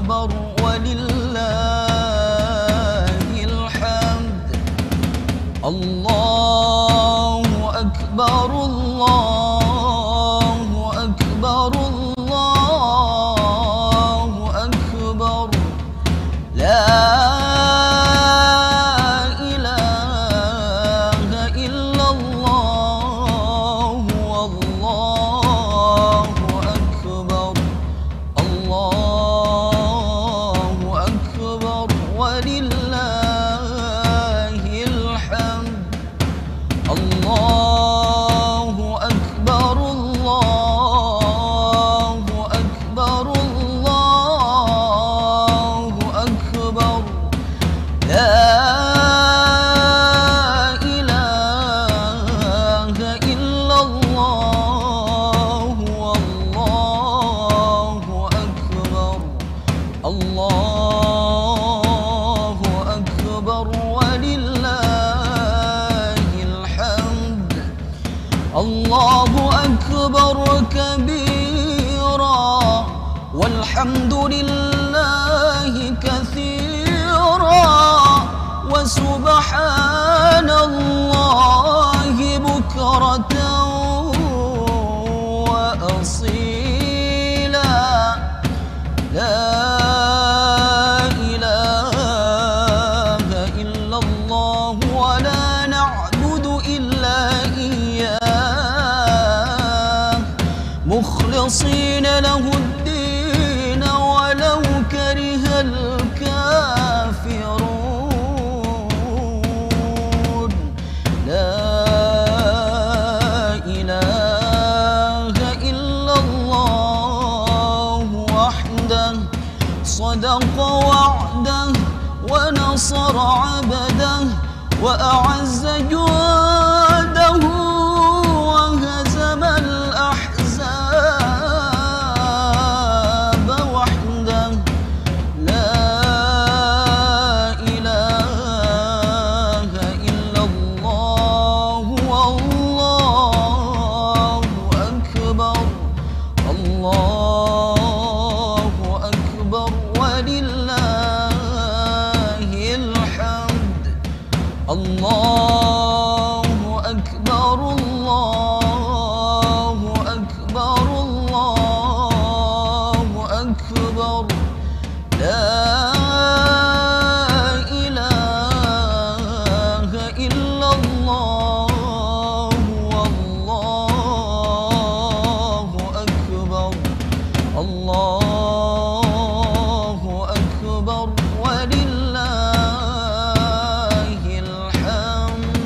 أكبر ولله الحمد. الله أكبر الله أكبر الله أكبر. لا إله إلا الله والله أكبر. الله أكبر ولله الحمد. الله أكبر الله أكبر الله أكبر. لا إله إلا الله والله أكبر. الله أكبر ولله الحمد. الله أكبر كبيرا والحمد لله كثيرا وسبحان الله بكرة وأصيلا. لا إله إلا الله ولا نعبد إلا إياه مخلصين له الدين ولو كره الكافرون. لا إله إلا الله وحده صدق وعده ونصر عبده وأعز جواده وهزم الأحزاب وحده. لا إله إلا الله والله أكبر. الله أكبر ولله الحمد. الله أكبر الله أكبر الله أكبر. لا إله إلا الله والله أكبر. الله أكبر ولله الحمد.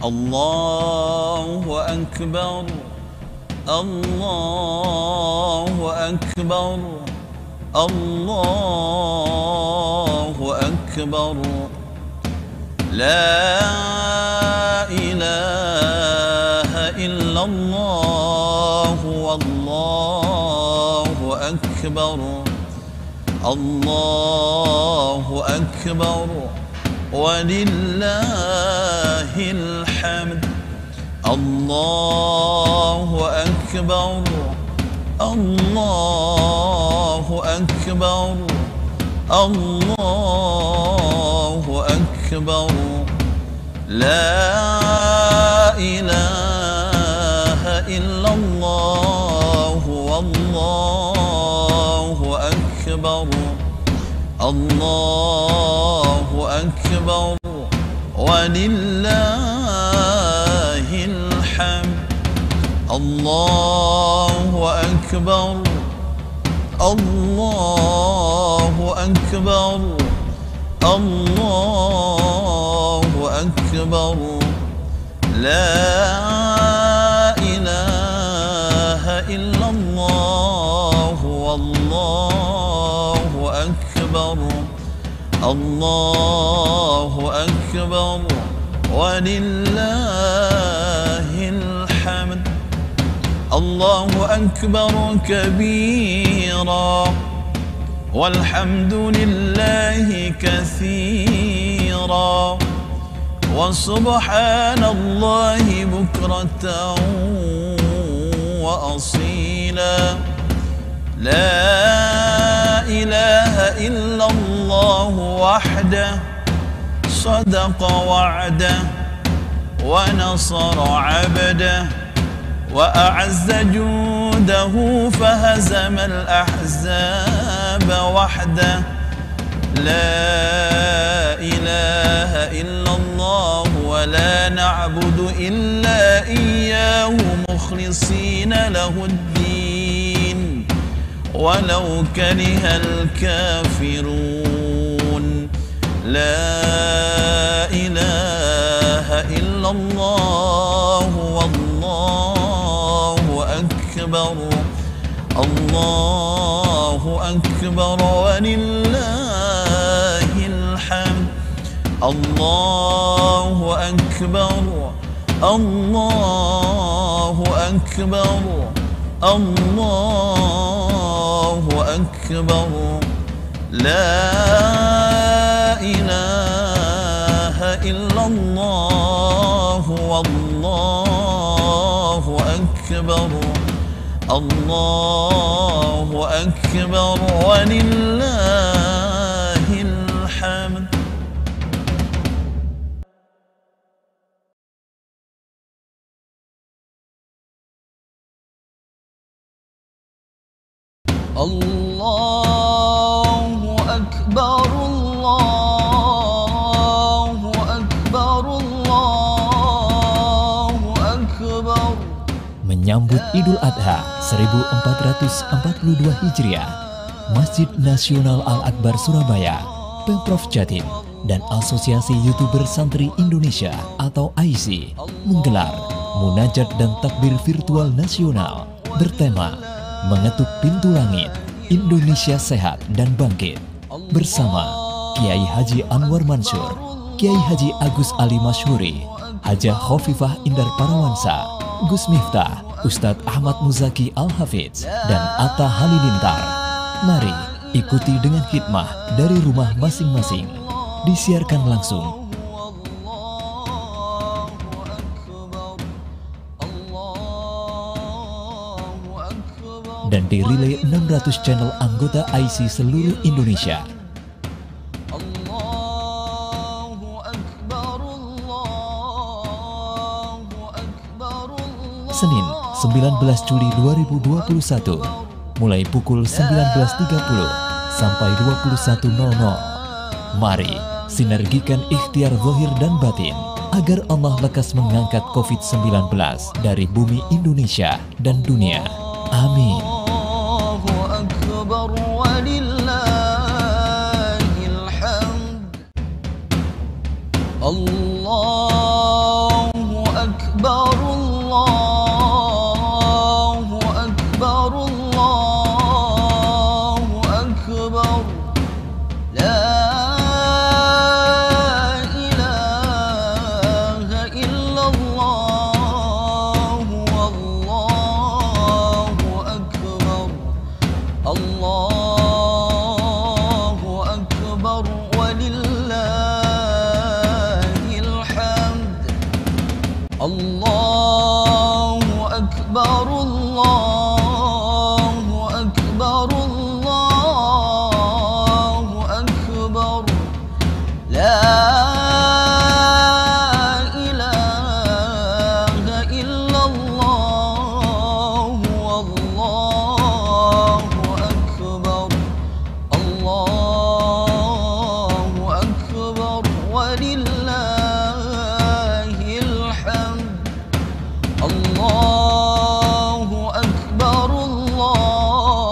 الله أكبر الله أكبر الله أكبر. لا إله إلا الله والله أكبر. الله أكبر ولله الحمد. الله أكبر الله أكبر الله أكبر. لا إله إلا الله والله أكبر. الله أكبر ولله الحمد. الله أكبر الله أكبر الله أكبر. لا إله إلا الله والله أكبر. الله أكبر ولله الحمد. الله أكبر كبيرا والحمد لله كثيرا وسبحان الله بكرة وأصيلا لا إله إلا الله وحده صدق وعده ونصر عبده وأعز جوده فهزم الأحزاب وحده لا إله إلا الله ولا نعبد إلا إياه مخلصين له الدين ولو كره الكافرون لا إله إلا الله والله أكبر الله أكبر ولله الحمد الله أكبر الله أكبر الله أكبر لا إله إلا الله والله أكبر الله أكبر ولله الحمد. الله أكبر الله أكبر الله أكبر. Menyambut Idul Adha 1442 Hijriah, Masjid Nasional Al-Akbar Surabaya, Pemprov Jatim, dan Asosiasi YouTuber Santri Indonesia atau AISI menggelar munajat dan takbir virtual nasional bertema Mengetuk Pintu Langit, Indonesia Sehat dan Bangkit bersama Kiai Haji Anwar Mansur, Kiai Haji Agus Ali Masyhuri, Hajah Khofifah Indar Parawansa, Gus Miftah, Ustadz Ahmad Muzaki Al-Hafidz, dan Atta Halilintar. Mari ikuti dengan khidmah dari rumah masing-masing. Disiarkan langsung dan dirilai 600 channel anggota AISI seluruh Indonesia. Senin 19 Juli 2021 mulai pukul 19.30 sampai 21.00. Mari sinergikan ikhtiar zahir dan batin agar Allah lekas mengangkat COVID-19 dari bumi Indonesia dan dunia. Amin. Allahu Akbar walillahil hamd. Allahu Akbar Allahu Akbar Allahu Akbar. La ilaha illallah wallahu akbar. Allahu akbar walillahil hamd. Allahu akbar Allahu akbar Allahu akbar. La ilaha illallah wallahu akbar. Allahu akbar walillahil hamd. Allahu akbar Allahu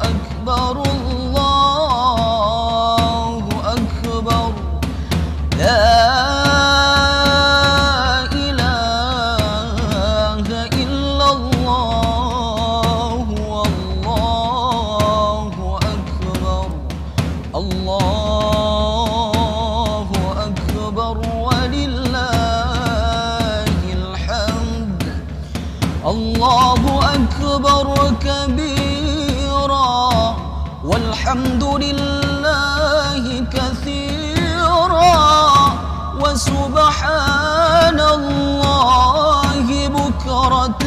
akbar Allahu akbar. La ilaha illallah wallahu akbar. Allahu akbar walillahil hamd. Allahu akbar kabira walhamdulillahi katsira wa سبحان الله بكرة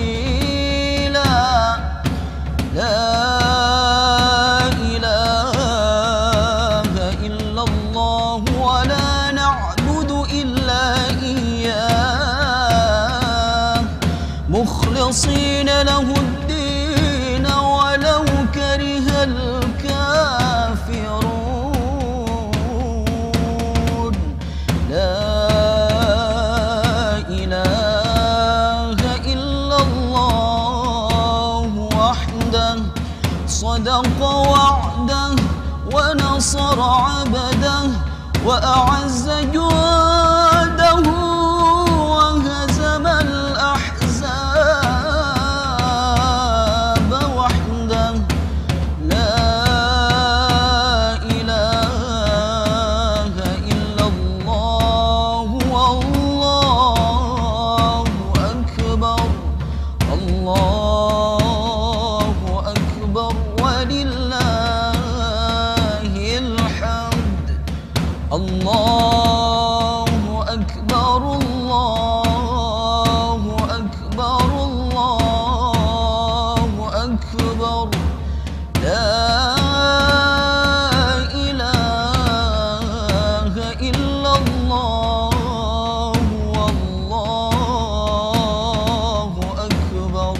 وأصيلا لا إله إلا الله ولا نعبد إلا إياه مخلصين له الدين ولو كره الكافرون لا إله إلا الله وحده صدق وعده ونصر عبده وأعز جنده وهزم الأحزاب وحده لا إله إلا الله والله أكبر الله أكبر ولله الحمد الله أكبر الله أكبر الله أكبر لا إله إلا الله والله أكبر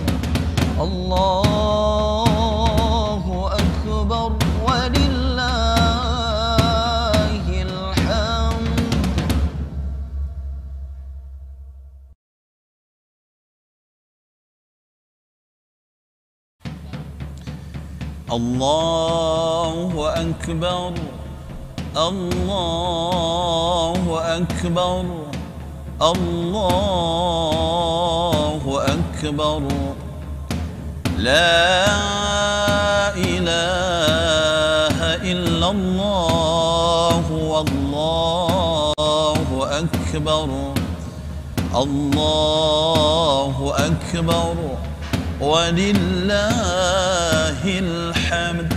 الله أكبر ولله الحمد. الله أكبر الله أكبر الله أكبر لا إله إلا الله والله أكبر الله أكبر ولله الحمد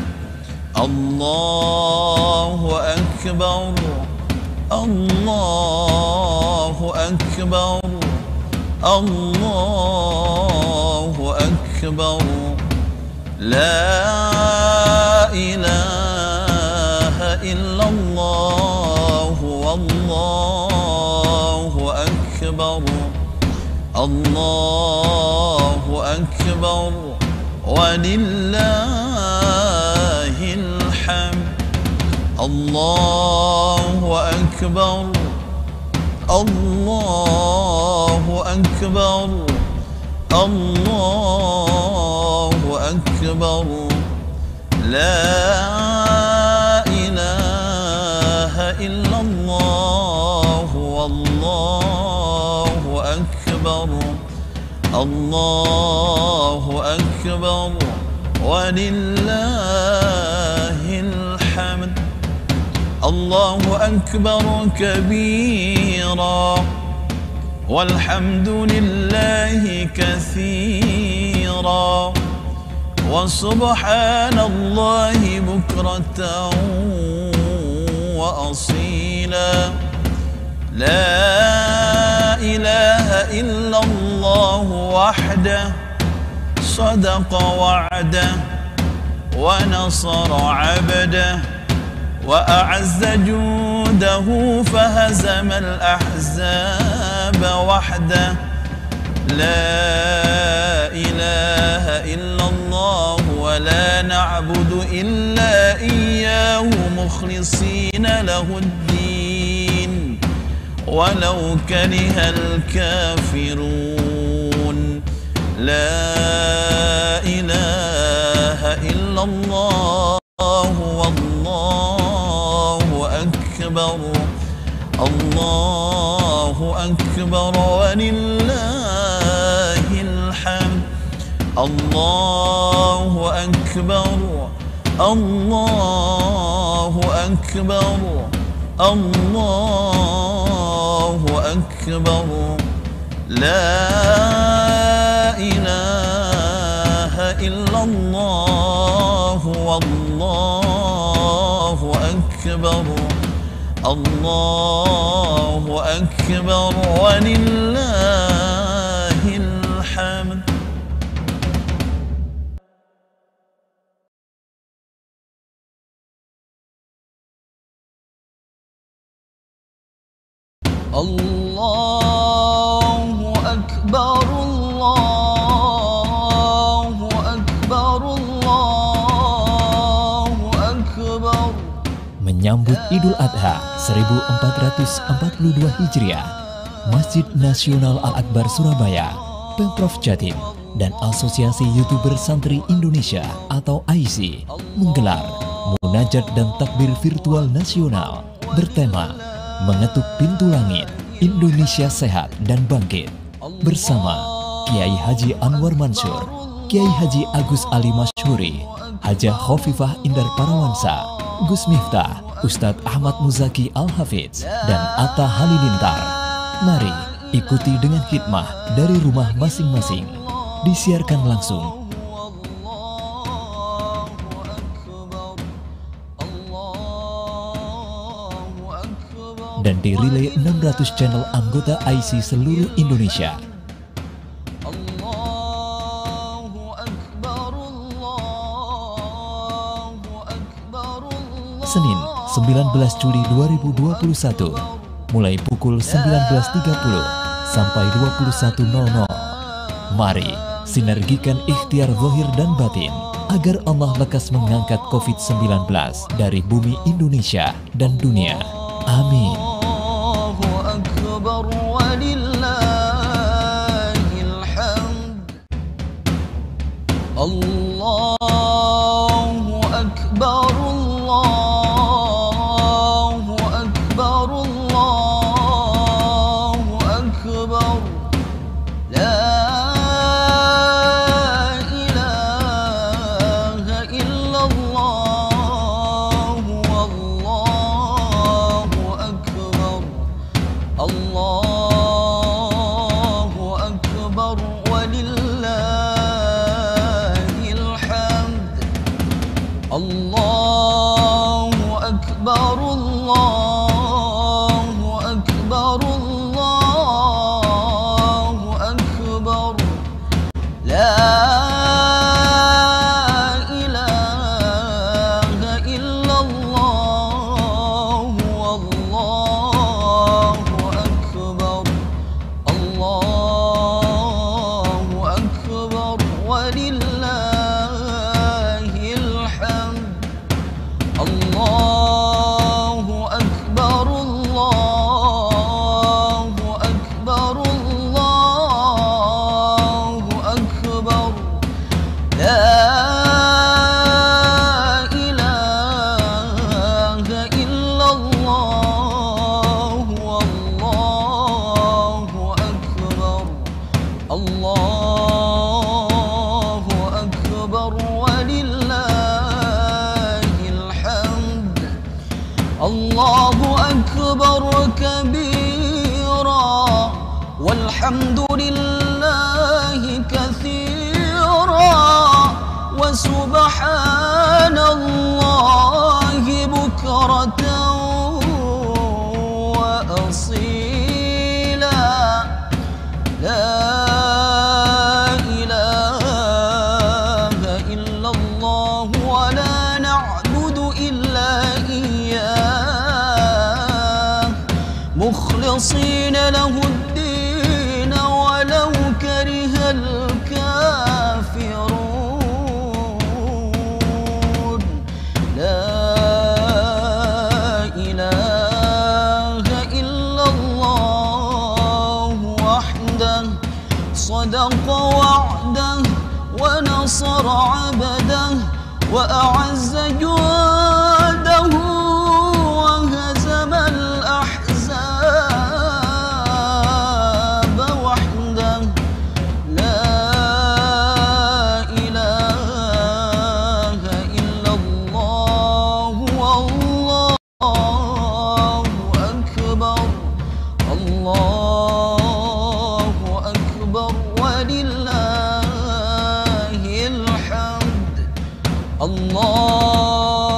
الله أكبر الله أكبر الله أكبر لا إله إلا الله والله أكبر الله أكبر ولله الحمد الله أكبر الله أكبر الله أكبر لا إله إلا الله والله أكبر الله أكبر ولله الحمد الله أكبر كبيرا والحمد لله كثيرا وسبحان الله بكرة وأصيلا لا إله إلا الله وحده صدق وعده ونصر عبده وأعز جوده فهزم الأحزاب وحده لا إله إلا الله ولا نعبد إلا إياه مخلصين له الدين ولو كره الكافرون لا إله إلا الله والله أكبر الله أكبر ولله الحمد الله أكبر الله أكبر الله أكبر لا إله إلا الله والله أكبر الله أكبر ولله الحمد. Allahu Akbar, Allahu Akbar, Allahu Akbar. Menyambut Idul Adha 1442 Hijriah, Masjid Nasional Al-Akbar Surabaya, Pemprov Jatim, dan Asosiasi YouTuber Santri Indonesia atau AISI menggelar Munajat dan Takbir Virtual Nasional bertema Mengetuk Pintu Langit, Indonesia Sehat dan Bangkit bersama Kiai Haji Anwar Mansur, Kiai Haji Agus Ali Masyhuri, Hajah Khofifah Indar Parawansa, Gus Miftah, Ustadz Ahmad Muzaki Al-Hafidz, dan Atta Halilintar. Mari ikuti dengan khidmah dari rumah masing-masing. Disiarkan langsung dan dirilai 600 channel anggota AISI seluruh Indonesia. Senin 19 Juli 2021 mulai pukul 19.30 sampai 21.00. Mari sinergikan ikhtiar zahir dan batin agar Allah lekas mengangkat COVID-19 dari bumi Indonesia dan dunia. Amin. Allahu Akbar walillahil hamd. Allahu Akbar, Allahu Akbar, Allahu Akbar. La ilaha illallah, wallahu akbar. Allahu Akbar walillahil hamd. Allahu Akbar, Allahu Akbar, Allahu Akbar. La ilaha illallah, wallahu akbar. Allahu Akbar walillahil hamd. Allahu Akbar, Allahu Akbar, Allahu Akbar. La ilaha illallah, wallahu akbar. Allahu Akbar walillahil hamd. Allahu Akbar kabira walhamdulillahi katsira wa subhanallahi bukratan wa asila. La ilaha illallah wa la na'budu illa iyyah mukhlisina lahu ad-din walau karihal kafirun. La ilaha illallah wahdah sadaqa wa'dah wa nasara 'abdah wa a'azza juhdahu wa hazama al-ahzab wahdah. La ilaha illallah wallahu akbar. Allahu akbar walillahil hamd. Allah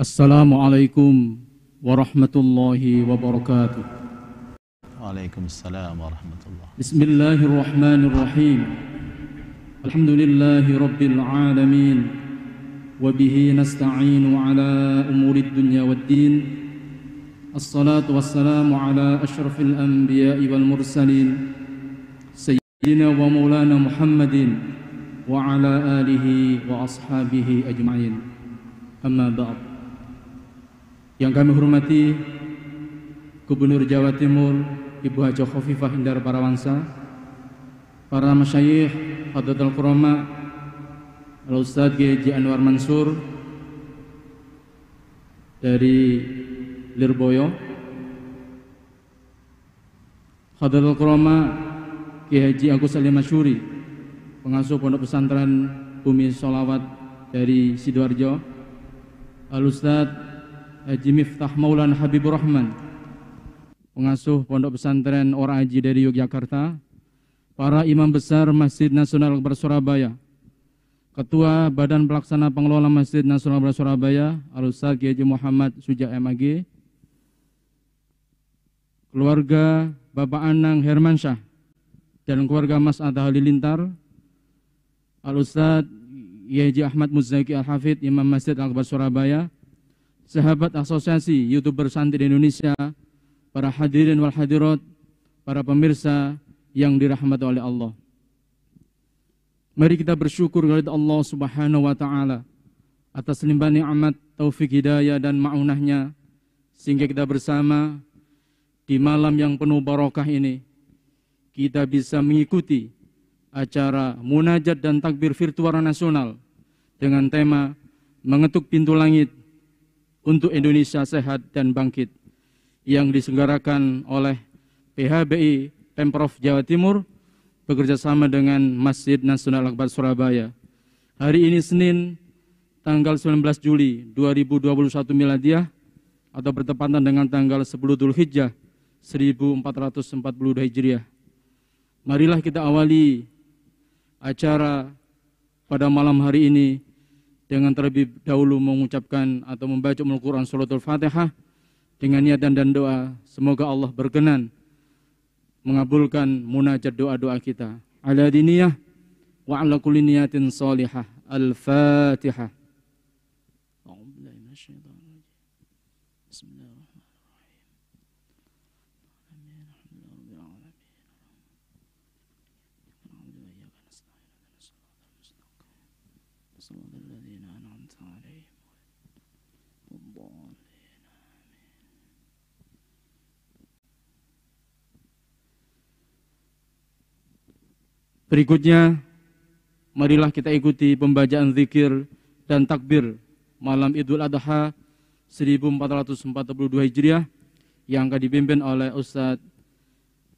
Assalamualaikum warahmatullahi wabarakatuh. Waalaikumsalam warahmatullahi. Bismillahirrahmanirrahim. Alhamdulillahi rabbil alamin. Wabihi nasta'inu ala umurid dunya waddin. Assalatu wassalamu ala ashrafil anbiya'i wal mursalin Sayyidina wa maulana Muhammadin wa ala alihi wa ashabihi ajma'in. Amma ba'd. Yang kami hormati Gubernur Jawa Timur Ibu Haji Khofifah Indar Parawansa, para masyayikh, Hadratul Qurama, Al-Ustadz G.J. Anwar Mansur dari Lirboyo, Hadratul Qurama G.H. Agus Salim Masyuri, pengasuh Pondok Pesantren Bumi Sholawat dari Sidoarjo, Al-Ustadz Haji Miftah Maulana Habibur Rahman, pengasuh Pondok Pesantren Ora Haji dari Yogyakarta, para imam besar Masjid Nasional Al-Akbar Surabaya, Ketua Badan Pelaksana Pengelola Masjid Nasional Al-Akbar Surabaya, Al-Ustadz Haji Muhammad Suja MAG, keluarga Bapak Anang Hermansyah dan keluarga Mas Atta Halilintar, Al-Ustadz Haji Ahmad Muzaki Al-Hafidh, Imam Masjid Al-Akbar Surabaya, sahabat asosiasi YouTuber Santri Indonesia, para hadirin wal hadirat, para pemirsa yang dirahmati oleh Allah. Mari kita bersyukur kepada Allah Subhanahu wa taala atas limpahan nikmat, taufik hidayah dan ma'unahnya, sehingga kita bersama di malam yang penuh barokah ini kita bisa mengikuti acara munajat dan takbir virtual nasional dengan tema mengetuk pintu langit untuk Indonesia sehat dan bangkit yang diselenggarakan oleh PHBI Pemprov Jawa Timur bekerjasama dengan Masjid Nasional Al-Akbar Surabaya. Hari ini Senin tanggal 19 Juli 2021 Miladiah atau bertepatan dengan tanggal 10 Dzulhijjah 1442 Hijriah. Marilah kita awali acara pada malam hari ini dengan terlebih dahulu mengucapkan atau membaca Al-Quran Suratul Fatihah dengan niatan dan doa. Semoga Allah berkenan mengabulkan munajat doa-doa kita. Ala diniyah wa ala kulli niyatin salihah. Al-Fatihah. Berikutnya, marilah kita ikuti pembacaan zikir dan takbir malam Idul Adha 1442 Hijriah yang akan dipimpin oleh Ustadz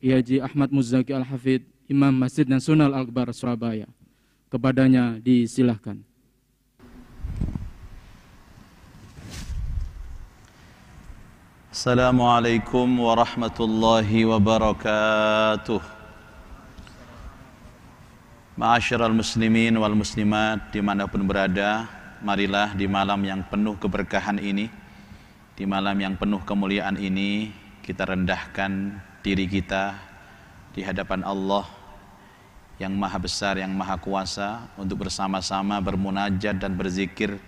Haji Ahmad Muzaki Al-Hafidh, Imam Masjid Nasional Al-Akbar Surabaya. Kepadanya disilahkan. Assalamualaikum warahmatullahi wabarakatuh. Ma'asyiral muslimin wal muslimat dimanapun berada, marilah di malam yang penuh keberkahan ini, di malam yang penuh kemuliaan ini, kita rendahkan diri kita di hadapan Allah yang maha besar, yang maha kuasa, untuk bersama-sama bermunajat dan berzikir,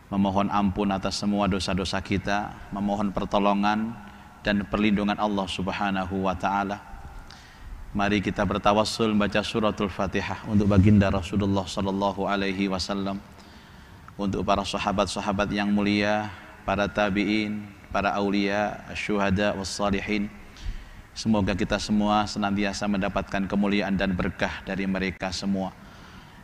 memohon ampun atas semua dosa-dosa kita, memohon pertolongan dan perlindungan Allah Subhanahu wa ta'ala. Mari kita bertawassul membaca suratul Fatihah untuk baginda Rasulullah sallallahu alaihi wasallam, untuk para sahabat-sahabat yang mulia, para tabi'in, para aulia, syuhada wassalihin. Semoga kita semua senantiasa mendapatkan kemuliaan dan berkah dari mereka semua.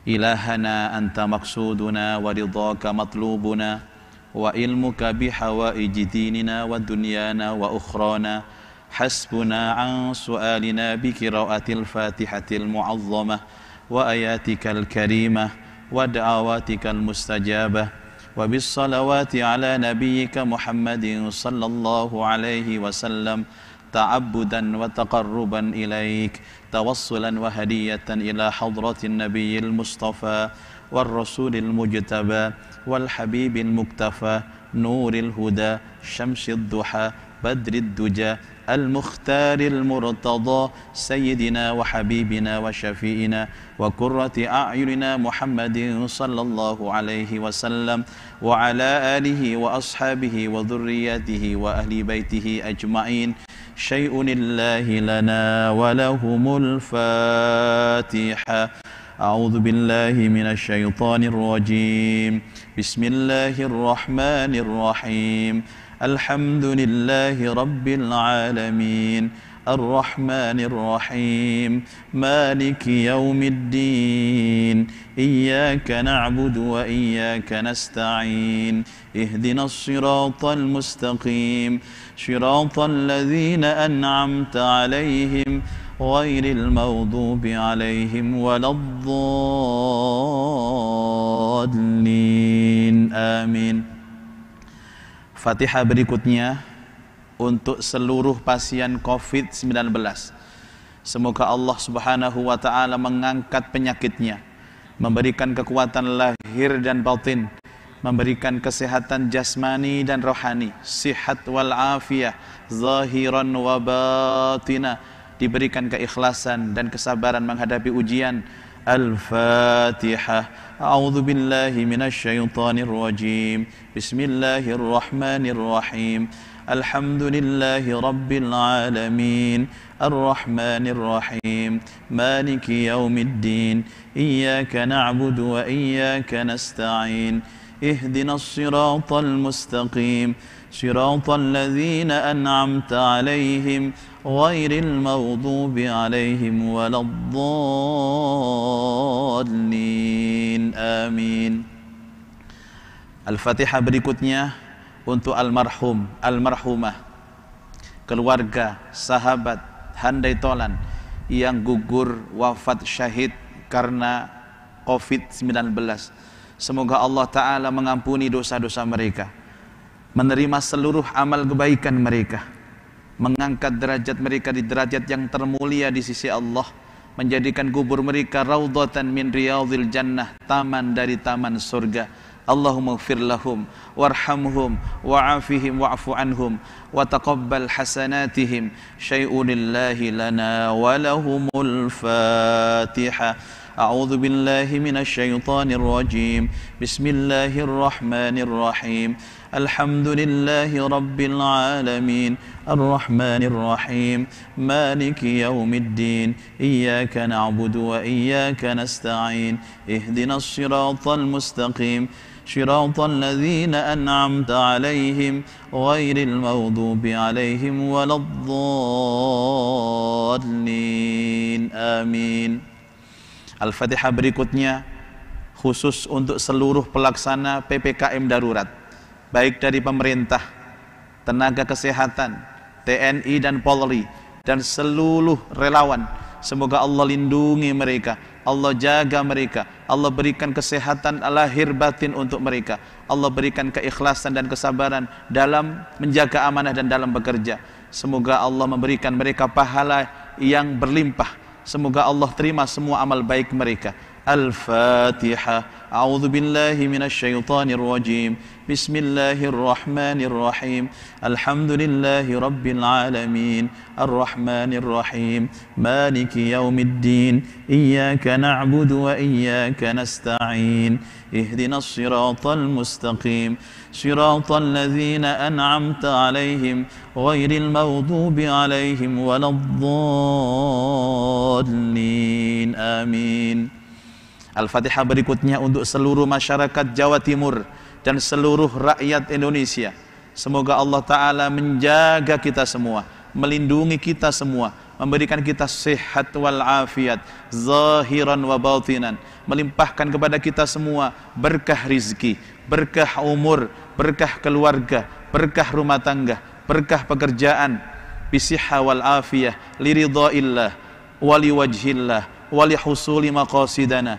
Ilahana anta maksuduna wa ridhaka matlubuna wa ilmuka bihawaiji dinina wa dunyana wa ukhrana. Hasbuna an su'alina bi qiraatil Fatihatil mu'azzamah wa ayatikal karimah wa da'awatikal mustajabah wa bis salawati ala nabiyyika Muhammadin sallallahu alaihi wasallam ta'abbudan wa taqarruban ilaik tawassulan wa hadiyatan ila hadratin nabiyil mustafa wal rasulil mujtaba wal habibil muktafa نور الهدى شمس الضحى بدر الدجى المختار المرتضى سيدنا وحبيبنا وشفيئنا وقرة أعيننا محمد صلى الله عليه وسلم وعلى آله وأصحابه وذريته وأهل بيته أجمعين شيء لله لنا ولهم الفاتحة أعوذ بالله من الشيطان الرجيم بسم الله الرحمن الرحيم الحمد لله رب العالمين الرحمن الرحيم مالك يوم الدين إياك نعبد وإياك نستعين اهدنا الصراط المستقيم صراط الذين أنعمت عليهم غير المغضوب عليهم ولا الضالين آمين. Fatihah berikutnya untuk seluruh pasien COVID-19. Semoga Allah Subhanahu wa ta'ala mengangkat penyakitnya, memberikan kekuatan lahir dan batin, memberikan kesehatan jasmani dan rohani, sihat wal afiyah, zahiran wa batina, diberikan keikhlasan dan kesabaran menghadapi ujian. Al-Fatihah. A'udzu billahi minasy syaithanir rajim. Bismillahirrahmanirrahim. Alhamdulillahi rabbil alamin. Ar-Rahmanir Rahim. Maliki yaumiddin. Iyyaka na'budu wa iyyaka nasta'in. Ihdinas siratal mustaqim. Siratal ladzina an'amta 'alaihim ghairil maghdubi 'alaihim waladdallin. Amin. Al-Fatihah berikutnya untuk almarhum, almarhumah, keluarga, sahabat, handai tolan yang gugur wafat syahid karena COVID-19. Semoga Allah Ta'ala mengampuni dosa-dosa mereka, menerima seluruh amal kebaikan mereka, mengangkat derajat mereka di derajat yang termulia di sisi Allah, menjadikan kubur mereka raudhatan min riyadhil jannah, taman dari taman surga. Allahumma ighfir lahum warhamhum wa'afihim wa'fu anhum wa taqabbal hasanatihim syai'un lillahi lana wa lahumul Fatihah. A'udzu billahi minasy syaithanir rajim. Bismillahirrahmanirrahim. Alhamdulillahi rabbil alamin. Ar-Rahmanir Rahim. Maliki yaumiddin. Iyyaka na'budu wa iyyaka nasta'in. Ihdinas siratal mustaqim. Siratal ladzina an'amta 'alaihim ghairil maghdubi 'alaihim waladdallin. Amin. Al-Fatihah berikutnya khusus untuk seluruh pelaksana PPKM darurat, baik dari pemerintah, tenaga kesehatan, TNI dan Polri, dan seluruh relawan. Semoga Allah lindungi mereka, Allah jaga mereka, Allah berikan kesehatan lahir batin untuk mereka, Allah berikan keikhlasan dan kesabaran dalam menjaga amanah dan dalam bekerja. Semoga Allah memberikan mereka pahala yang berlimpah. Semoga Allah terima semua amal baik mereka. Al-Fatihah. A'udzu billahi minasy syaithanir rajim. Bismillahirrahmanirrahim. Alhamdulillahi rabbil alamin. Ar-Rahmanir Rahim. Maliki yaumiddin. Iyyaka na'budu wa iyyaka nasta'in. Ihdinas siratal mustaqim. Siratal ladzina an'amta 'alaihim ghairil maghdubi 'alaihim waladdallin. Amin. Al-Fatihah berikutnya untuk seluruh masyarakat Jawa Timur dan seluruh rakyat Indonesia. Semoga Allah Ta'ala menjaga kita semua, melindungi kita semua, memberikan kita sehat wal afiat, zahiran wa batinan, melimpahkan kepada kita semua berkah rizki, berkah umur, berkah keluarga, berkah rumah tangga, berkah pekerjaan, bisihha wal afiyah, liridhaillah, wali wajhillah, wali husuli maqasidana,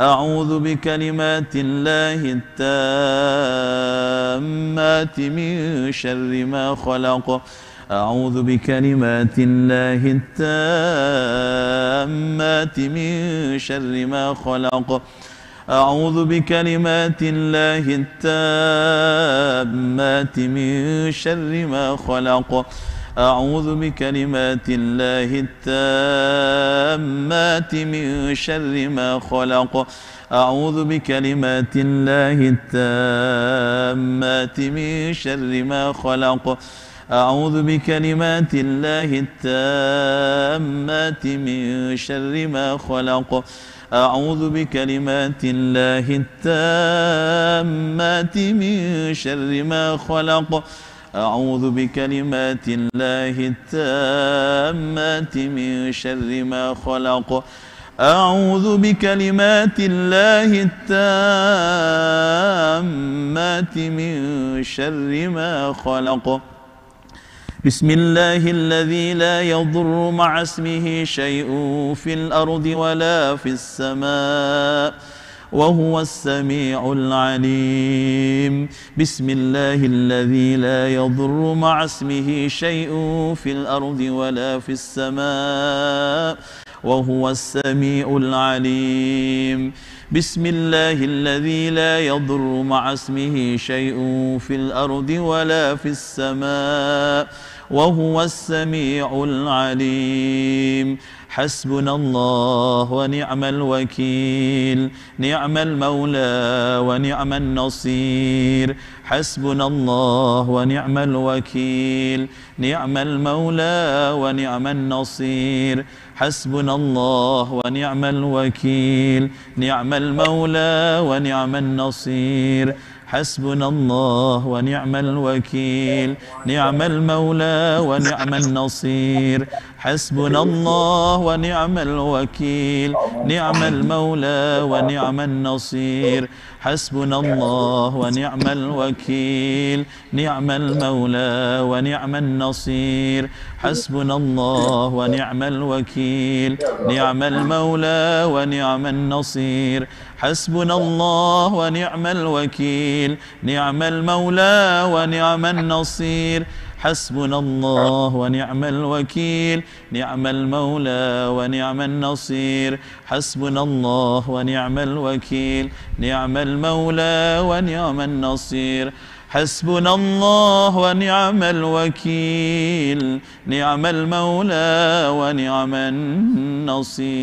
أعوذ بكلمات الله التامات من شر ما خلق أعوذ بكلمات الله التامات من شر ما خلق أعوذ بكلمات الله التامات من شر ما خلق أعوذ بكلمات الله التامات من شر ما خلق أعوذ بكلمات الله التامات من شر ما خلق أعوذ بكلمات الله التامات من شر ما خلق أعوذ بكلمات الله التامات من شر ما خلق أعوذ بكلمات الله التامات من شر ما خلق أعوذ بكلمات الله التامات من شر ما خلق بسم الله الذي لا يضر مع اسمه شيء في الأرض ولا في السماء وهو السميع العليم بسم الله الذي لا يضر مع اسمه شيء في الأرض ولا في السماء وهو السميع العليم بسم الله الذي لا يضر مع اسمه شيء في الأرض ولا في السماء وهو السميع العليم حسبنا الله ونعم الوكيل نعم المولى ونعم النصير حسبنا الله ونعم الوكيل نعم المولى ونعم النصير حسبنا الله ونعم الوكيل نعم المولى ونعم النصير حسبنا الله ونعم الوكيل نعم المولى ونعم النصير حسبنا الله ونعم الوكيل نعم المولى ونعم النصير حسبنا الله ونعم الوكيل نعم المولى ونعم النصير حسبنا الله ونعم الوكيل نعم المولى ونعم النصير حسبنا الله ونعم الوكيل نعم المولى ونعم النصير حسبنا الله ونعم الوكيل نعم المولى ونعم النصير حسبنا الله ونعم الوكيل نعم المولى ونعم النصير حسبنا الله ونعم الوكيل نعم المولى ونعم النصير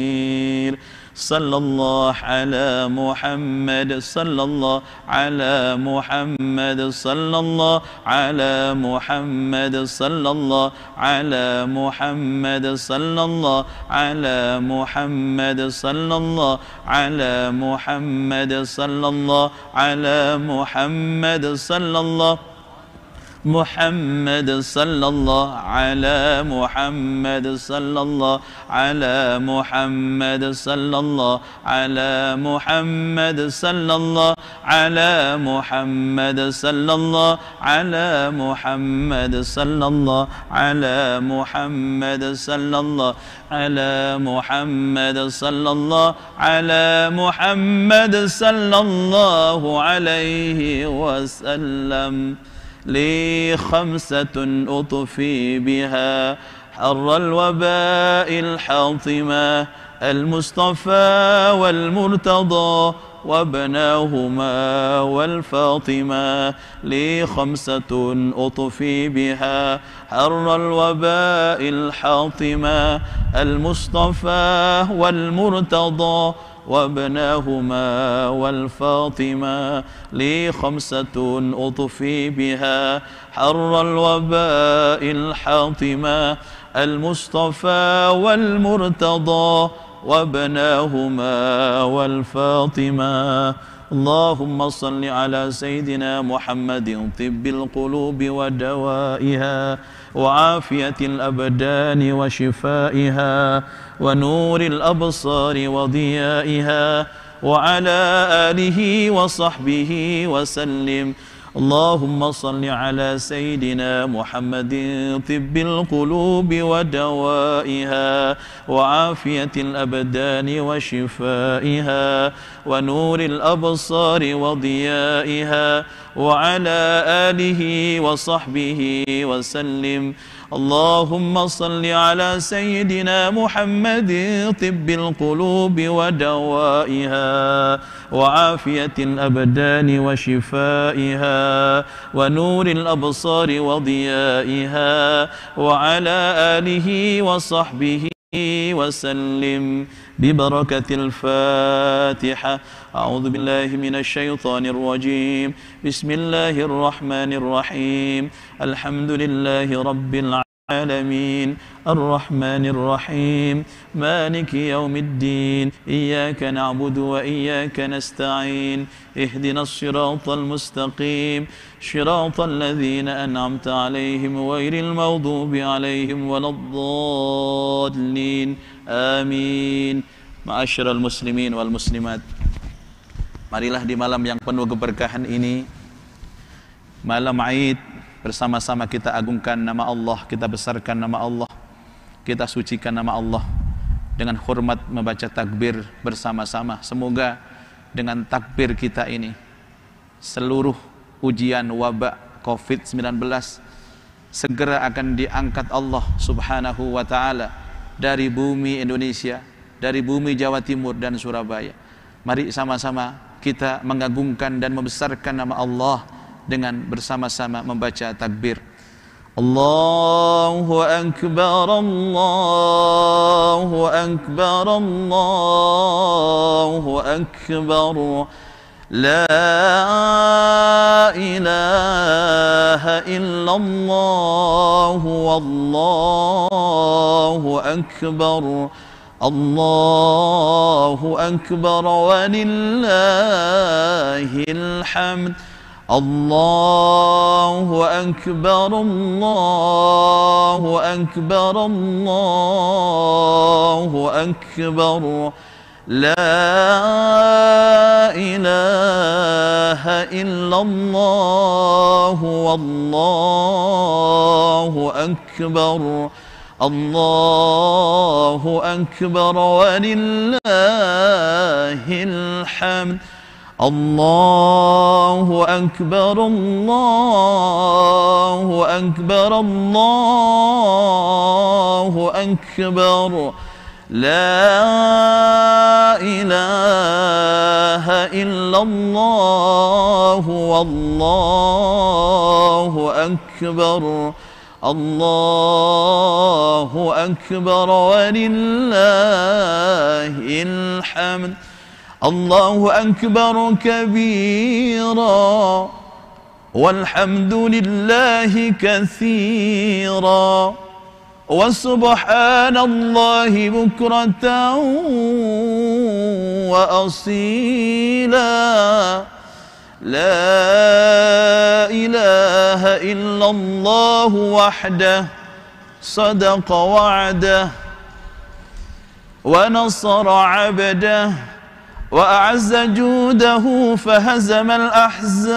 صلى الله على محمد صلى الله على محمد صلى الله على محمد صلى الله على محمد صلى الله على محمد صلى الله على محمد صلى الله على محمد صلى الله محمد صلى الله على محمد صلى الله على محمد صلى الله على محمد صلى الله على محمد صلى الله على محمد صلى الله على محمد صلى الله على محمد صلى الله على محمد صلى الله عليه وسلم لي خمسة أطفي بها حر الوباء الحاطمة المصطفى والمرتضى وابناهما والفاطمة لي خمسة أطفي بها حر الوباء الحاطمة المصطفى والمرتضى وابناهما والفاطمة لي خمسة أطفي بها حر الوباء الحاطمة المصطفى والمرتضى وابناهما والفاطمة اللهم صل على سيدنا محمد طب القلوب ودوائها وعافية الأبدان وشفائها ونور الأبصار وضيائها وعلى آله وصحبه وسلم اللهم صل على سيدنا محمد طب القلوب ودوائها وعافية الأبدان وشفائها ونور الأبصار وضيائها وعلى آله وصحبه وسلم. اللهم صل على سيدنا محمد طب القلوب ودوائها وعافية الأبدان وشفائها ونور الأبصار وضيائها وعلى آله وصحبه وسلم ببركة الفاتحة. أعوذ بالله من الشيطان الرجيم. بسم الله الرحمن الرحيم. الحمد لله رب العالمين الرحمن الرحيم مالك يوم الدين إياك نعبد وإياك نستعين اهدنا الصراط المستقيم صراط الذين أنعمت عليهم غير المغضوب عليهم ولا الضالين آمين. Ma'asyiral muslimin wal muslimat, marilah di malam yang penuh keberkahan ini, malam Aid, bersama-sama kita agungkan nama Allah, kita besarkan nama Allah, kita sucikan nama Allah dengan hormat membaca takbir bersama-sama. Semoga dengan takbir kita ini seluruh ujian wabak COVID-19 segera akan diangkat Allah Subhanahu wa ta'ala dari bumi Indonesia, dari bumi Jawa Timur dan Surabaya. Mari sama-sama kita mengagungkan dan membesarkan nama Allah dengan bersama-sama membaca takbir. Allahu Akbar, Allahu Akbar, Allahu Akbar. La ilaha illallah, wallahu akbar. Allahu akbar walillahil hamd. Allahu akbar, Allahu akbar, Allahu akbar. La ilaha illallah, wallahu akbar. Allahu akbar walillahil hamd. Allahu akbar, Allahu akbar, Allahu akbar. La ilaha illallah, wallahu akbar. Allahu akbar walillahil hamd. Allahu akbar kabira walhamdulillahi katsira wa subhanallahi bukratan wa asila. La ilaha illallah wahdah sadaqa wa'dah wa nasara 'abdah wa a'azza judahu fahazamal ahzaba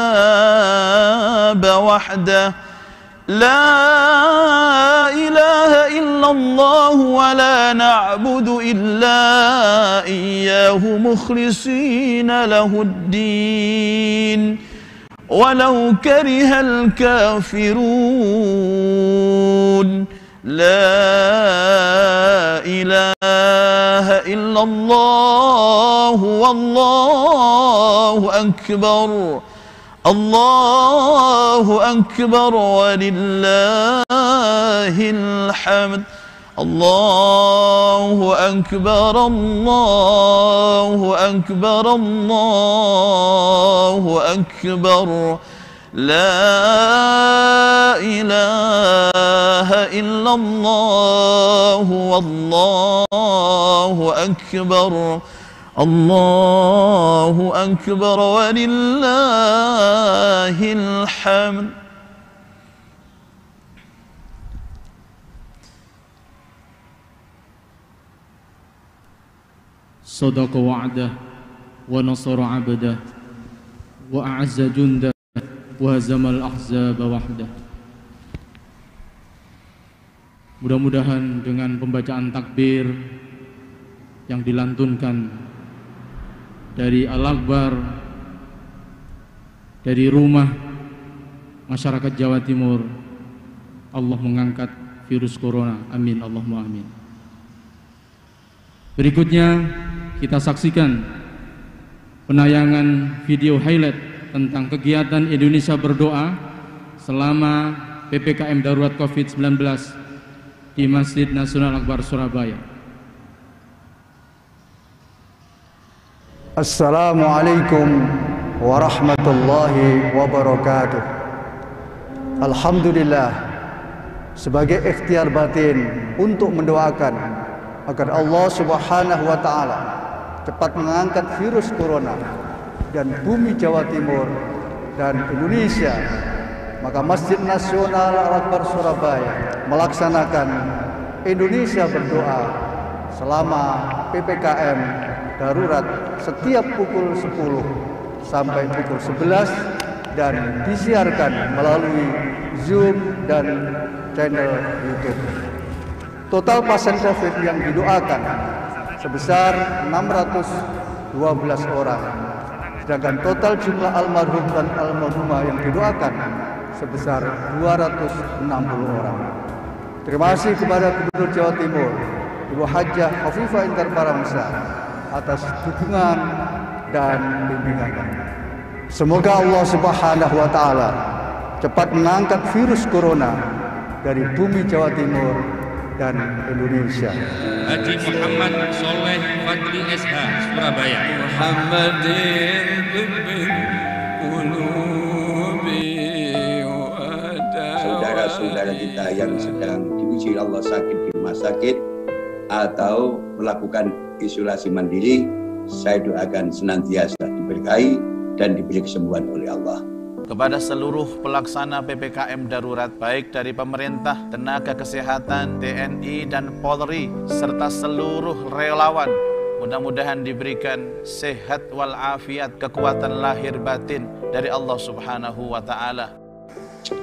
wahdah. La ilaha illallah wa la na'budu illa iyyahu mukhlisina lahuddin walau karihal kafirun. La ilaha illallah wallahu akbar. Allahu akbar walillahil hamd. Allahu akbar, Allahu akbar, Allahu akbar. La ilaha illallah, wallahu akbar. Allahu akbar walillahil hamd. Sadaqa wa'dah wa nasara 'abdah wa a'azza jundah wa hazamal ahzaba wahdah. Mudah-mudahan dengan pembacaan takbir yang dilantunkan dari Al-Akbar, dari rumah masyarakat Jawa Timur, Allah mengangkat virus corona. Amin, Allahumma amin. Berikutnya kita saksikan penayangan video highlight tentang kegiatan Indonesia berdoa selama PPKM Darurat COVID-19 di Masjid Nasional Al-Akbar Surabaya. Assalamualaikum warahmatullahi wabarakatuh. Alhamdulillah, sebagai ikhtiar batin untuk mendoakan agar Allah Subhanahu wa taala cepat mengangkat virus corona dan bumi Jawa Timur dan Indonesia, maka Masjid Nasional Al-Akbar Surabaya melaksanakan Indonesia berdoa selama PPKM darurat setiap pukul 10 sampai pukul 11 dan disiarkan melalui Zoom dan channel YouTube. Total pasien COVID yang didoakan sebesar 612 orang, sedangkan total jumlah almarhum dan almarhumah yang didoakan sebesar 260 orang. Terima kasih kepada Gubernur Jawa Timur, Ibu Hajah Khofifah Indar Parawansa atas dukungan dan bimbingannya. Semoga Allah Subhanahu wa taala cepat mengangkat virus corona dari bumi Jawa Timur dan Indonesia. Haji Muhammad Soleh Fadli SH Surabaya. Muhammadin saudara-saudara kita yang sedang diuji Allah sakit di rumah sakit atau melakukan isolasi mandiri, saya doakan senantiasa diberkahi dan diberi kesembuhan oleh Allah. Kepada seluruh pelaksana PPKM darurat, baik dari pemerintah, tenaga kesehatan, TNI dan Polri, serta seluruh relawan, mudah-mudahan diberikan sehat walafiat, kekuatan lahir batin dari Allah Subhanahu wa ta'ala.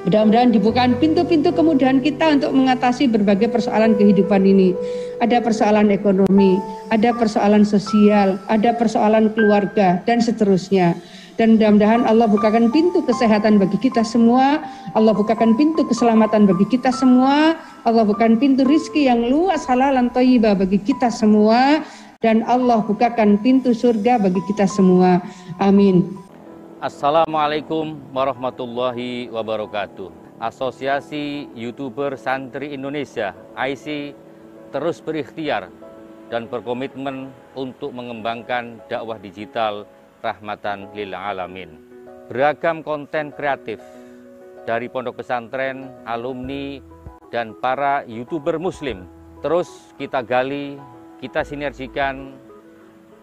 Mudah-mudahan dibukakan pintu-pintu kemudahan kita untuk mengatasi berbagai persoalan kehidupan ini. Ada persoalan ekonomi, ada persoalan sosial, ada persoalan keluarga, dan seterusnya. Dan mudah-mudahan Allah bukakan pintu kesehatan bagi kita semua, Allah bukakan pintu keselamatan bagi kita semua, Allah bukakan pintu rizki yang luas halalan thayyibah bagi kita semua, dan Allah bukakan pintu surga bagi kita semua. Amin. Assalamualaikum warahmatullahi wabarakatuh. Asosiasi YouTuber Santri Indonesia (AISI) terus berikhtiar dan berkomitmen untuk mengembangkan dakwah digital rahmatan lil alamin. Beragam konten kreatif dari pondok pesantren, alumni, dan para YouTuber muslim terus kita gali, kita sinergikan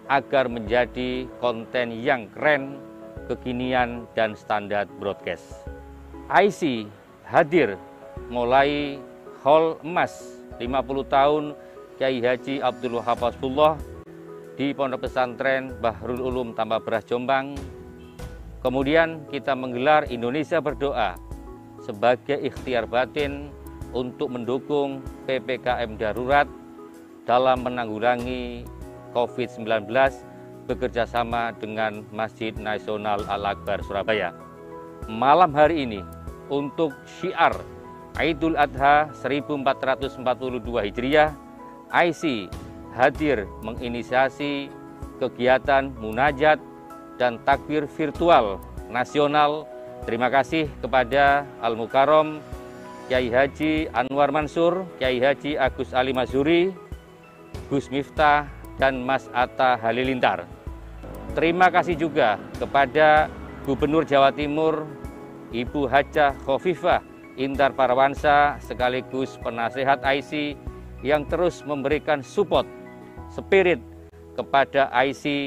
agar menjadi konten yang keren, kekinian, dan standar broadcast. AISI hadir mulai Hall Emas 50 tahun Kiai Haji Abdul Wahab Hasbullah di Pondok Pesantren Bahrul Ulum Tambah Beras Jombang. Kemudian kita menggelar Indonesia Berdoa sebagai ikhtiar batin untuk mendukung PPKM darurat dalam menanggulangi COVID-19 bekerjasama dengan Masjid Nasional Al-Akbar Surabaya. Malam hari ini untuk syiar Idul Adha 1442 Hijriah, AISI hadir menginisiasi kegiatan munajat dan takbir virtual nasional. Terima kasih kepada Al-Mukarram Kiai Haji Anwar Mansur, Kiai Haji Agus Ali Mazuri, Gus Miftah, dan Mas Atta Halilintar. Terima kasih juga kepada Gubernur Jawa Timur, Ibu Hajah Khofifah Indar Parawansa, sekaligus penasehat AISI yang terus memberikan support, spirit kepada AISI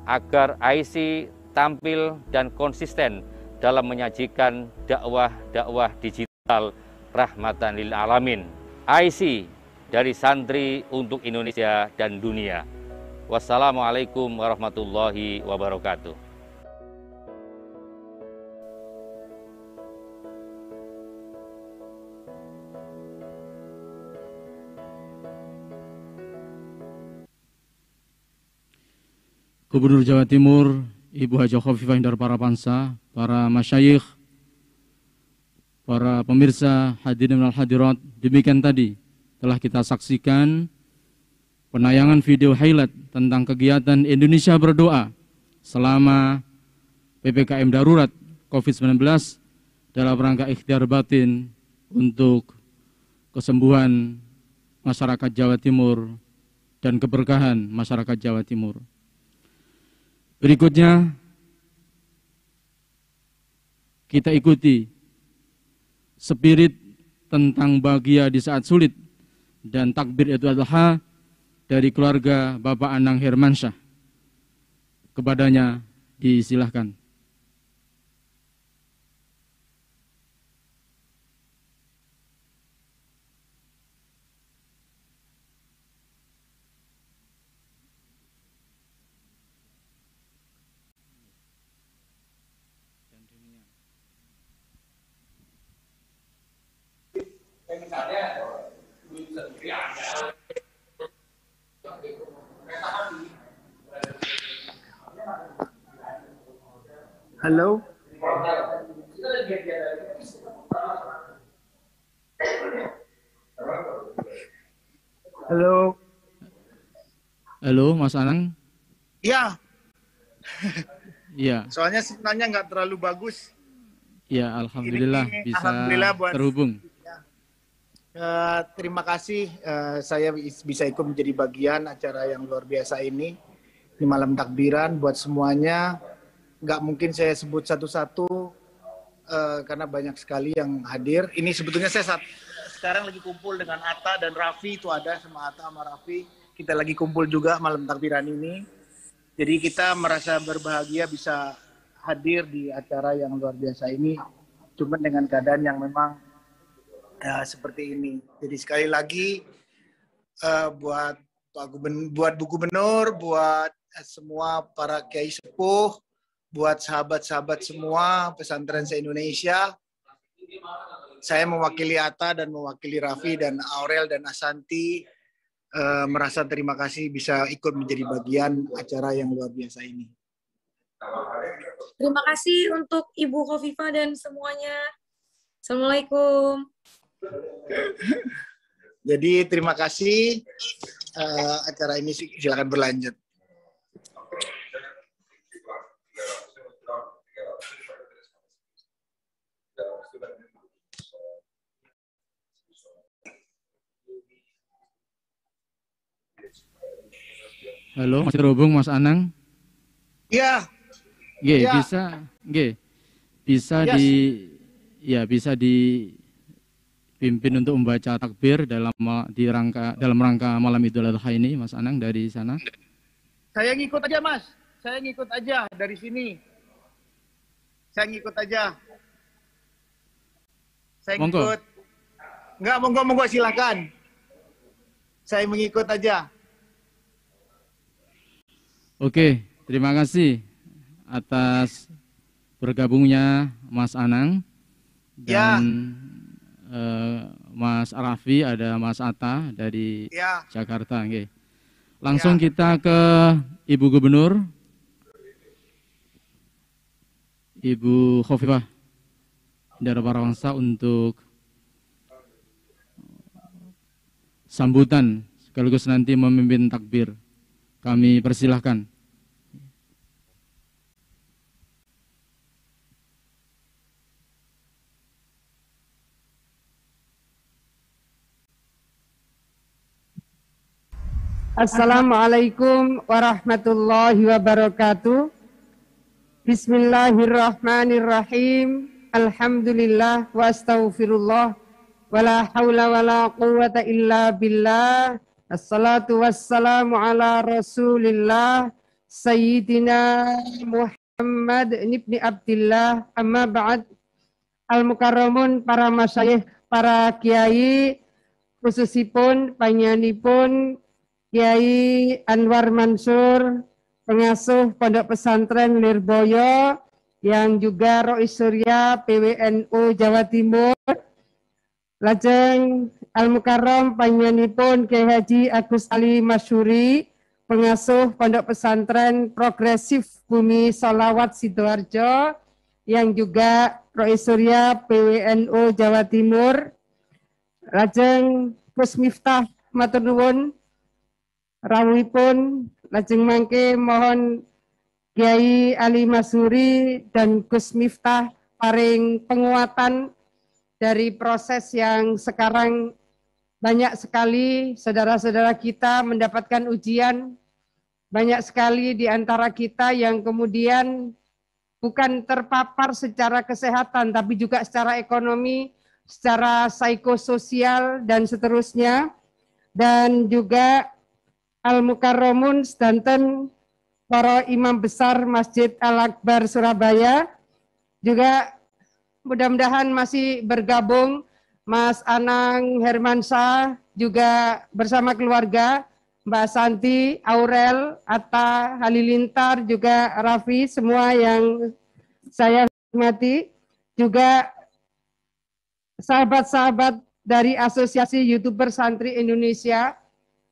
agar AISI tampil dan konsisten dalam menyajikan dakwah digital rahmatan lil alamin. AISI dari santri untuk Indonesia dan dunia. Wassalamualaikum warahmatullahi wabarakatuh. Gubernur Jawa Timur, Ibu Hajah Khofifah Indar Parapansa, para masyayikh, para pemirsa hadirin wal hadirat, demikian tadi telah kita saksikan penayangan video highlight tentang kegiatan Indonesia berdoa selama PPKM darurat COVID-19 dalam rangka ikhtiar batin untuk kesembuhan masyarakat Jawa Timur dan keberkahan masyarakat Jawa Timur. Berikutnya kita ikuti spirit tentang bahagia di saat sulit dan takbir Idul Adha dari keluarga Bapak Anang Hermansyah. Kepadanya disilahkan. Halo. Halo. Halo, Mas Anang. Iya. Iya. Soalnya sinyalnya nggak terlalu bagus. Ya, alhamdulillah Ini, bisa alhamdulillah terhubung. Terima kasih saya bisa ikut menjadi bagian acara yang luar biasa ini di malam takbiran. Buat semuanya, nggak mungkin saya sebut satu-satu karena banyak sekali yang hadir. Ini sebetulnya saya sekarang lagi kumpul dengan Atta dan Raffi, itu ada sama Atta sama Raffi. Kita lagi kumpul juga malam takbiran ini. Jadi kita merasa berbahagia bisa hadir di acara yang luar biasa ini, cuma dengan keadaan yang memang seperti ini. Jadi sekali lagi buat Bu Gubernur, buat semua para kiai sepuh, buat sahabat-sahabat semua pesantren se-Indonesia, saya mewakili Atta dan mewakili Raffi dan Aurel dan Asanti merasa terima kasih bisa ikut menjadi bagian acara yang luar biasa ini. Terima kasih untuk Ibu Khofifah dan semuanya. Assalamualaikum. Jadi terima kasih. Acara ini silakan berlanjut. Halo, masih terhubung Mas Anang? Iya. Ya. Bisa dipimpin untuk membaca takbir dalam rangka malam Idul Adha ini, Mas Anang dari sana. Saya ngikut aja, Mas. Saya ngikut aja dari sini. Saya ngikut aja. Saya ngikut. Enggak, monggo silakan. Saya mengikut aja. Oke, terima kasih atas bergabungnya Mas Anang dan Mas Raffi, ada Mas Atta dari Jakarta. Okay. Langsung kita ke Ibu Gubernur, Ibu Khofifah Indar Parapansa untuk sambutan sekaligus nanti memimpin takbir. Kami persilahkan. Assalamualaikum warahmatullahi wabarakatuh. Bismillahirrahmanirrahim. Alhamdulillah wa astaghfirullah. Wala hawla wala quwwata illa billah. Assalatu wassalamu ala rasulillah. Sayyidina Muhammad ibn Abdillah. Amma ba'd. Al-Mukarramun, para masyayikh, para kiai, khususipun panjenenganipun Kiai Anwar Mansur, pengasuh Pondok Pesantren Lirboyo, yang juga Rois Surya PWNU Jawa Timur. Lajeng Al-Mukarram panjenenganipun Kiai Haji Agus Ali Masyuri, pengasuh Pondok Pesantren Progresif Bumi Sholawat Sidoarjo, yang juga Rois Surya PWNU Jawa Timur, lajeng Gus Miftah matur nuwun rawuhipun, lajeng mangke mohon Kiai Ali Masuri dan Gus Miftah paring penguatan dari proses yang sekarang banyak sekali saudara-saudara kita mendapatkan ujian, banyak sekali di antara kita yang kemudian bukan terpapar secara kesehatan, tapi juga secara ekonomi, secara psikososial, dan seterusnya. Dan juga Al-Mukarramun sedanten para imam besar Masjid Al-Akbar Surabaya, juga mudah-mudahan masih bergabung Mas Anang Hermansyah, juga bersama keluarga, Mbak Santi, Aurel, Atta, Halilintar, juga Raffi, semua yang saya hormati, juga sahabat-sahabat dari Asosiasi YouTuber Santri Indonesia.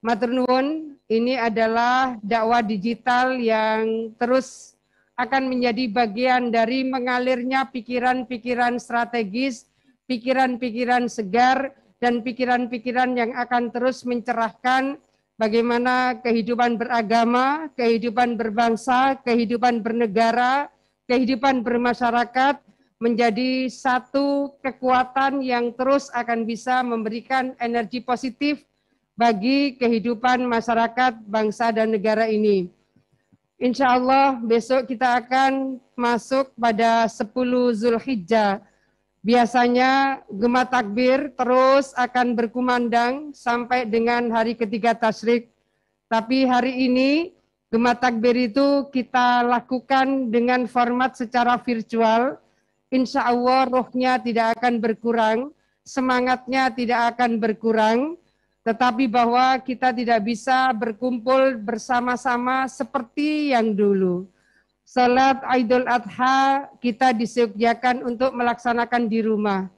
Matur nuwun, ini adalah dakwah digital yang terus akan menjadi bagian dari mengalirnya pikiran-pikiran strategis, pikiran-pikiran segar, dan pikiran-pikiran yang akan terus mencerahkan bagaimana kehidupan beragama, kehidupan berbangsa, kehidupan bernegara, kehidupan bermasyarakat menjadi satu kekuatan yang terus akan bisa memberikan energi positif bagi kehidupan masyarakat, bangsa, dan negara ini. Insya Allah besok kita akan masuk pada 10 Zulhijjah. Biasanya gema takbir terus akan berkumandang sampai dengan hari ketiga tasyrik. Tapi hari ini gema takbir itu kita lakukan dengan format secara virtual. Insya Allah rohnya tidak akan berkurang, semangatnya tidak akan berkurang, tetapi bahwa kita tidak bisa berkumpul bersama-sama seperti yang dulu. Salat Idul Adha kita disediakan untuk melaksanakan di rumah.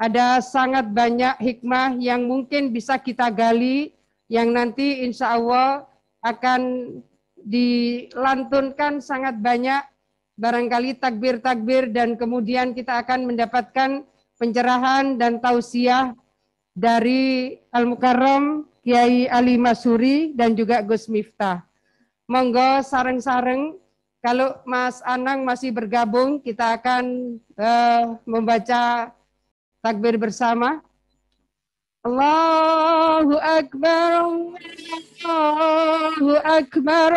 Ada sangat banyak hikmah yang mungkin bisa kita gali, yang nanti insya Allah akan dilantunkan sangat banyak, barangkali takbir-takbir, dan kemudian kita akan mendapatkan pencerahan dan tausiah dari Al-Mukarram Kiai Ali Masuri dan juga Gus Miftah. Monggo sareng-sareng. Kalau Mas Anang masih bergabung, kita akan membaca takbir bersama. Allahu Akbar, Allahu Akbar,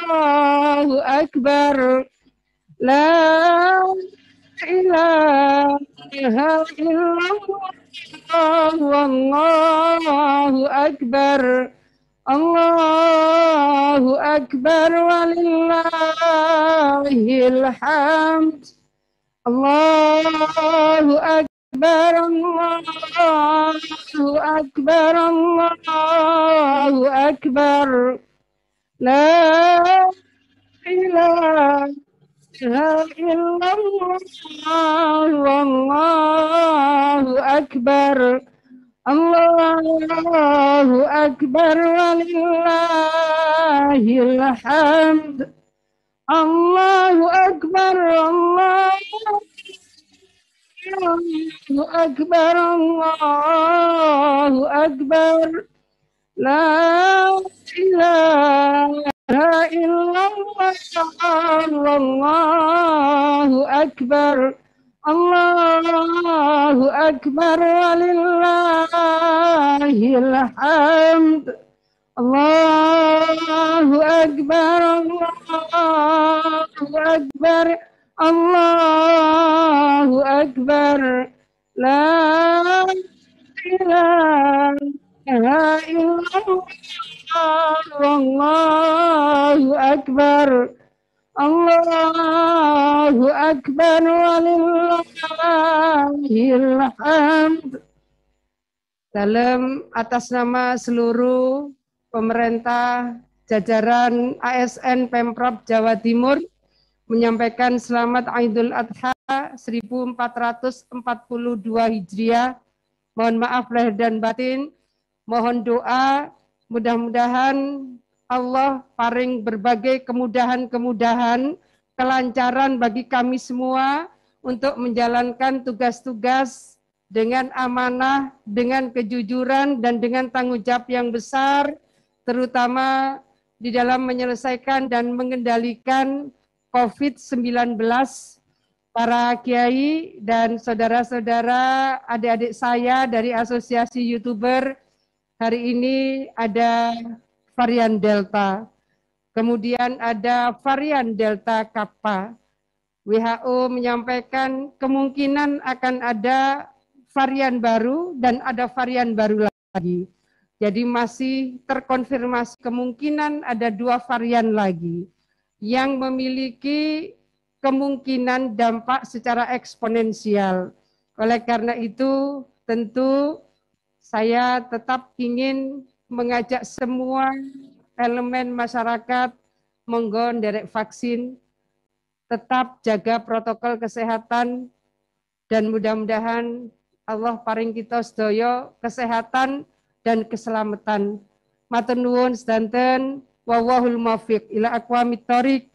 Allahu Akbar. La ilaha illallah, wallahu akbar. Allahu Akbar walillahil hamd. Allahu Akbar, Allahu Akbar, Allahu Akbar. La ilaha illallah, wallahu akbar. Allahu Akbar walillahil hamd. Allahu Akbar, Allahu Akbar, Allahu Akbar. La ilaha illallah, Allahu Akbar. Allahu Akbar walillahil hamd. Allahu Akbar, Allahu Akbar, Allahu Akbar. La ilaha illallah, Allahu Akbar. Allahu Akbar walillahil hamd. Dalam atas nama seluruh pemerintah jajaran ASN Pemprov Jawa Timur menyampaikan selamat Idul Adha 1442 Hijriah. Mohon maaf lahir dan batin. Mohon doa mudah-mudahan Allah paring berbagai kemudahan-kemudahan, kelancaran bagi kami semua untuk menjalankan tugas-tugas dengan amanah, dengan kejujuran, dan dengan tanggung jawab yang besar, terutama di dalam menyelesaikan dan mengendalikan COVID-19. Para kiai dan saudara-saudara, adik-adik saya dari Asosiasi YouTuber, hari ini ada varian Delta, kemudian ada varian Delta Kappa. WHO menyampaikan kemungkinan akan ada varian baru dan ada varian baru lagi. Jadi masih terkonfirmasi kemungkinan ada 2 varian lagi yang memiliki kemungkinan dampak secara eksponensial. Oleh karena itu, tentu saya tetap ingin mengajak semua elemen masyarakat monggo nderek vaksin, tetap jaga protokol kesehatan, dan mudah-mudahan Allah paring kita sedaya kesehatan dan keselamatan. Matur nuwun sedanten, wallahul muwaffiq ila aqwamit thoriq.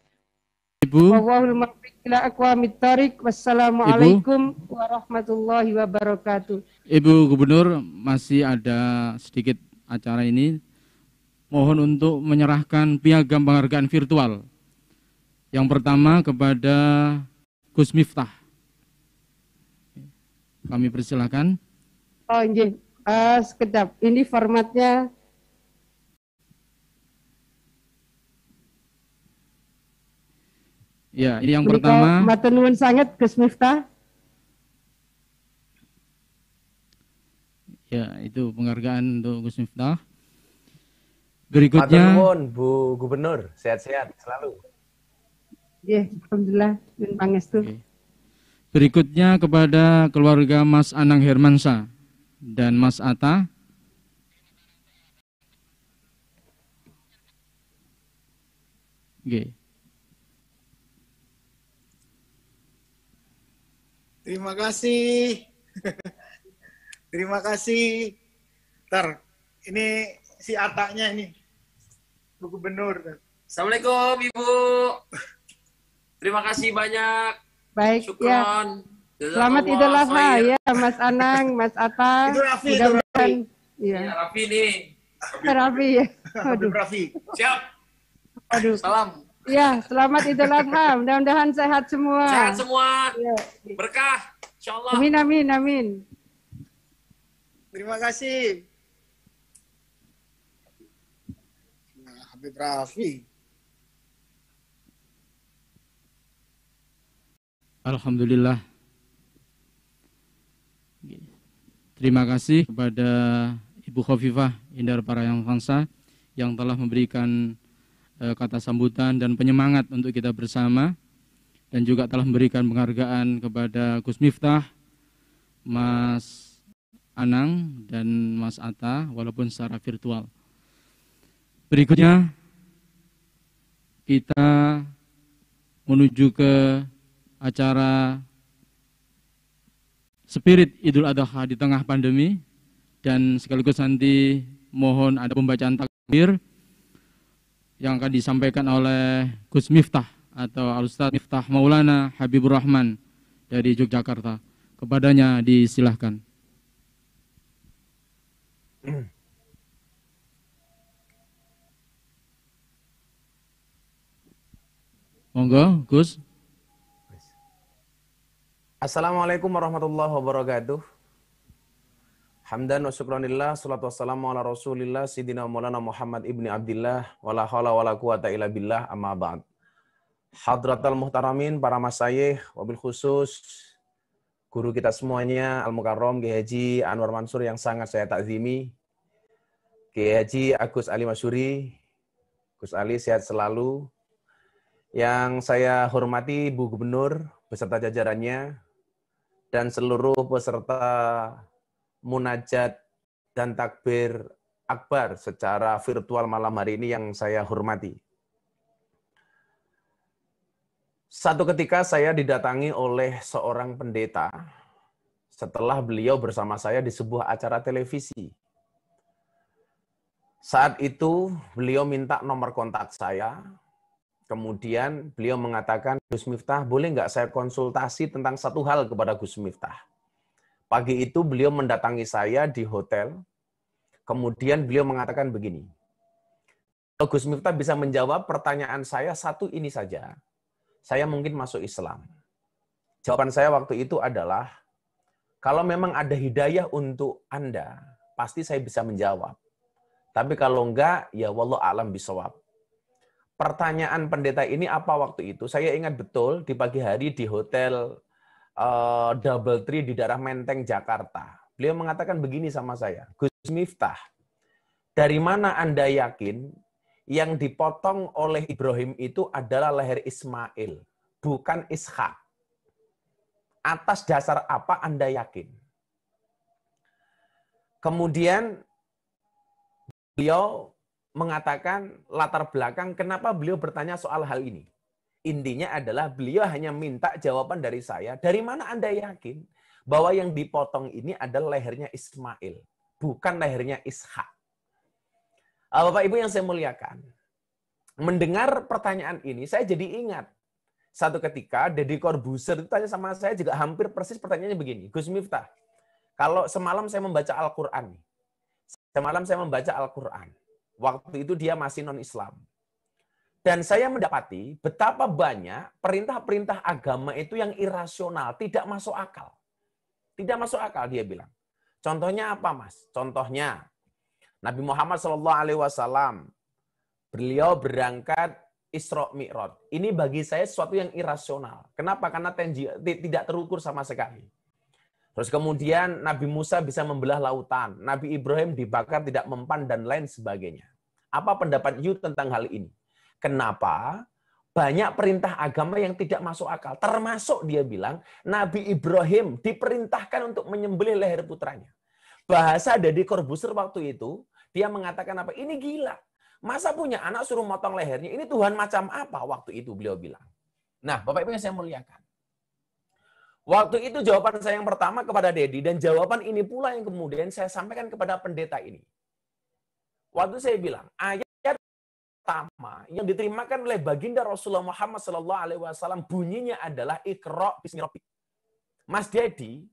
Ibu. Wallahul muwaffiq ila aqwamit thoriq. Wassalamualaikum warahmatullahi wabarakatuh. Ibu Gubernur, masih ada sedikit acara ini. Mohon untuk menyerahkan piagam penghargaan virtual. Yang pertama kepada Gus Miftah. Kami persilakan. Oh, nggih. Sekedap. Ini formatnya. Ya, ini yang pertama. Matur nuwun sangat Gus Miftah. Ya, itu penghargaan untuk Gus Miftah. Berikutnya. Matur nuwun Bu Gubernur, sehat-sehat selalu. Ya, alhamdulillah, nyuwun pangestu. Berikutnya kepada keluarga Mas Anang Hermansyah dan Mas Atta. Oke. Terima kasih. Terima kasih. Ntar, ini si Atanya ini. Bu Gubernur. Assalamualaikum Ibu. Terima kasih banyak. Baik, Syukron. Ya. Selamat Idul Adha ya Mas Anang, Mas Atta. Itu Raffi, mudah-mudahan. Iya, Raffi nih. Raffi ya. Aduh. Raffi. Siap. Aduh. Salam. Ya, selamat Idul Adha. Mudah-mudahan sehat semua. Sehat semua. Ya. Berkah. Insyaallah. Amin, amin, amin. Terima kasih. Nah, Habib Raffi. Alhamdulillah. Terima kasih kepada Ibu Khofifah Indar Parayangansa yang telah memberikan kata sambutan dan penyemangat untuk kita bersama, dan juga telah memberikan penghargaan kepada Gus Miftah, Mas Anang, dan Mas Atta walaupun secara virtual. Berikutnya kita menuju ke acara Spirit Idul Adha di tengah pandemi, dan sekaligus nanti mohon ada pembacaan takbir yang akan disampaikan oleh Gus Miftah atau Al-Ustadz Miftah Maulana Habibur Rahman dari Yogyakarta. Kepadanya disilahkan. Monggo, Gus. Assalamualaikum warahmatullahi wabarakatuh. Hamdan wa syukranillah, salatu wassalamu ala rasulillah, Sidina Maulana Muhammad ibni Abdillah, wala hawla wala quwata illa billah, amma ba'd. Hadratal muhtaramin, para masyayikh, wabil khusus, guru kita semuanya, Al-Mukarram, Kiai Haji Anwar Mansur yang sangat saya takzimi, Kiai Haji Agus Ali Masyuri, Gus Ali sehat selalu, yang saya hormati Bu Gubernur beserta jajarannya, dan seluruh peserta munajat dan takbir akbar secara virtual malam hari ini yang saya hormati. Satu ketika saya didatangi oleh seorang pendeta setelah beliau bersama saya di sebuah acara televisi. Saat itu beliau minta nomor kontak saya. Kemudian beliau mengatakan, Gus Miftah, boleh nggak saya konsultasi tentang satu hal kepada Gus Miftah? Pagi itu beliau mendatangi saya di hotel. Kemudian beliau mengatakan begini, kalau Gus Miftah bisa menjawab pertanyaan saya satu ini saja, saya mungkin masuk Islam. Jawaban saya waktu itu adalah, kalau memang ada hidayah untuk Anda, pasti saya bisa menjawab. Tapi kalau enggak, ya wallahu a'lam bishawab. Pertanyaan pendeta ini apa waktu itu? Saya ingat betul di pagi hari di hotel Double Tree di daerah Menteng, Jakarta. Beliau mengatakan begini sama saya, Gus Miftah, dari mana Anda yakin yang dipotong oleh Ibrahim itu adalah leher Ismail, bukan Ishak? Atas dasar apa Anda yakin? Kemudian beliau mengatakan latar belakang kenapa beliau bertanya soal hal ini. Intinya adalah beliau hanya minta jawaban dari saya, dari mana Anda yakin bahwa yang dipotong ini adalah lehernya Ismail, bukan lehernya Ishak? Bapak Ibu yang saya muliakan, mendengar pertanyaan ini, saya jadi ingat. Satu ketika, Deddy Corbuzier itu tanya sama saya juga hampir persis pertanyaannya begini, Gus Miftah, kalau semalam saya membaca Al-Quran, waktu itu dia masih non-Islam. Dan saya mendapati betapa banyak perintah-perintah agama itu yang irasional, tidak masuk akal. Tidak masuk akal, dia bilang. Contohnya apa, Mas? Contohnya, Nabi Muhammad SAW, beliau berangkat Isra Mi'raj. Ini bagi saya sesuatu yang irasional. Kenapa? Karena tidak terukur sama sekali. Terus kemudian Nabi Musa bisa membelah lautan. Nabi Ibrahim dibakar tidak mempan dan lain sebagainya. Apa pendapat you tentang hal ini? Kenapa banyak perintah agama yang tidak masuk akal? Termasuk dia bilang Nabi Ibrahim diperintahkan untuk menyembelih leher putranya. Bahasa Deddy Corbuzier waktu itu, dia mengatakan apa? Ini gila. Masa punya anak suruh motong lehernya? Ini Tuhan macam apa? Waktu itu beliau bilang. Nah, Bapak Ibu yang saya muliakan. Waktu itu jawaban saya yang pertama kepada Deddy, dan jawaban ini pula yang kemudian saya sampaikan kepada pendeta ini. Waktu saya bilang, ayat pertama yang diterimakan oleh baginda Rasulullah Muhammad SAW bunyinya adalah Iqra bismi rabbik. Mas Deddy,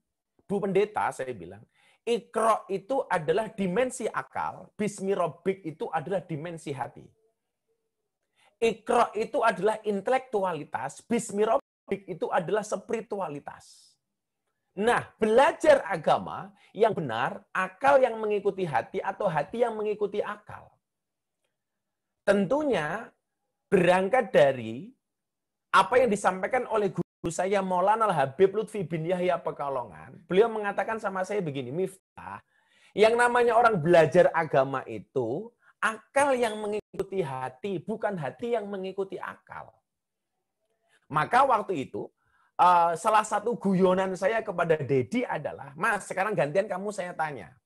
Bu Pendeta, saya bilang, Iqra itu adalah dimensi akal, bismi rabbik itu adalah dimensi hati. Iqra itu adalah intelektualitas, bismi rabbik itu adalah spiritualitas. Nah, belajar agama yang benar, akal yang mengikuti hati atau hati yang mengikuti akal. Tentunya berangkat dari apa yang disampaikan oleh guru saya Maulana Al-Habib Lutfi bin Yahya Pekalongan. Beliau mengatakan sama saya begini, Miftah, yang namanya orang belajar agama itu akal yang mengikuti hati, bukan hati yang mengikuti akal. Maka waktu itu salah satu guyonan saya kepada Deddy adalah, Mas, sekarang gantian kamu saya tanya.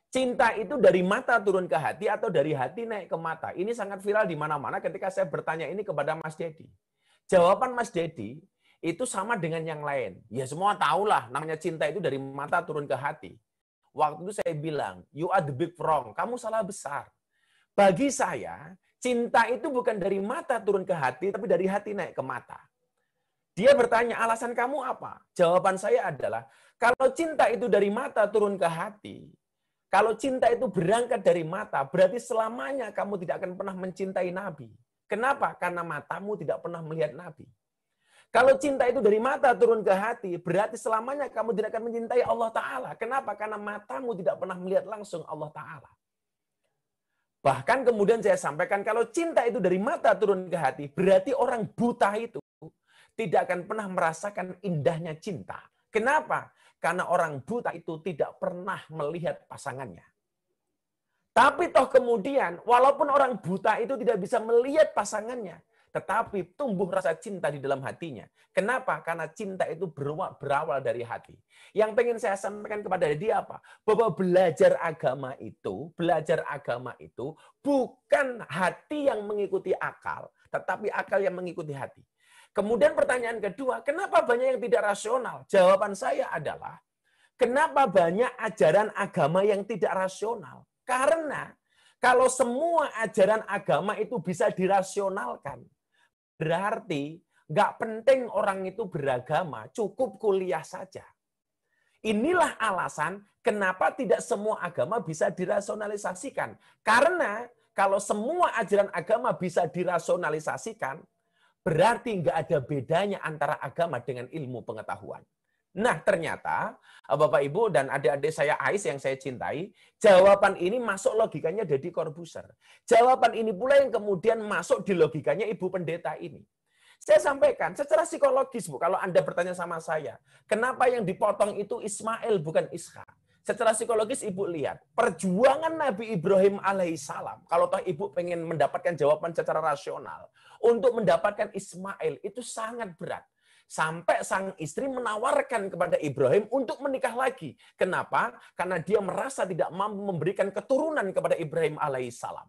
Cinta itu dari mata turun ke hati atau dari hati naik ke mata? Ini sangat viral di mana-mana ketika saya bertanya ini kepada Mas Deddy. Jawaban Mas Deddy itu sama dengan yang lain. Ya semua tahulah namanya cinta itu dari mata turun ke hati. Waktu itu saya bilang, you are the big wrong. Kamu salah besar. Bagi saya, cinta itu bukan dari mata turun ke hati, tapi dari hati naik ke mata. Dia bertanya, alasan kamu apa? Jawaban saya adalah, kalau cinta itu dari mata turun ke hati, kalau cinta itu berangkat dari mata, berarti selamanya kamu tidak akan pernah mencintai Nabi. Kenapa? Karena matamu tidak pernah melihat Nabi. Kalau cinta itu dari mata turun ke hati, berarti selamanya kamu tidak akan mencintai Allah Ta'ala. Kenapa? Karena matamu tidak pernah melihat langsung Allah Ta'ala. Bahkan kemudian saya sampaikan, kalau cinta itu dari mata turun ke hati, berarti orang buta itu tidak akan pernah merasakan indahnya cinta. Kenapa? Karena orang buta itu tidak pernah melihat pasangannya. Tapi toh kemudian, walaupun orang buta itu tidak bisa melihat pasangannya, tetapi tumbuh rasa cinta di dalam hatinya. Kenapa? Karena cinta itu berawal dari hati. Yang pengen saya sampaikan kepada dia apa? Bahwa belajar agama itu bukan hati yang mengikuti akal, tetapi akal yang mengikuti hati. Kemudian pertanyaan kedua, kenapa banyak yang tidak rasional? Jawaban saya adalah, kenapa banyak ajaran agama yang tidak rasional? Karena Kalau semua ajaran agama itu bisa dirasionalkan, berarti nggak penting orang itu beragama, cukup kuliah saja. Inilah alasan kenapa tidak semua agama bisa dirasionalisasikan. Karena kalau semua ajaran agama bisa dirasionalisasikan, berarti nggak ada bedanya antara agama dengan ilmu pengetahuan. Nah, ternyata Bapak Ibu dan adik-adik saya Ais yang saya cintai, jawaban ini masuk logikanya Deddy Corbuzier. Jawaban ini pula yang kemudian masuk di logikanya Ibu Pendeta ini. Saya sampaikan secara psikologis, Bu, kalau Anda bertanya sama saya, kenapa yang dipotong itu Ismail bukan Ishak? Secara psikologis Ibu lihat, perjuangan Nabi Ibrahim alaihissalam, kalau toh Ibu pengen mendapatkan jawaban secara rasional, untuk mendapatkan Ismail itu sangat berat. Sampai sang istri menawarkan kepada Ibrahim untuk menikah lagi. Kenapa? Karena dia merasa tidak mampu memberikan keturunan kepada Ibrahim alaihissalam.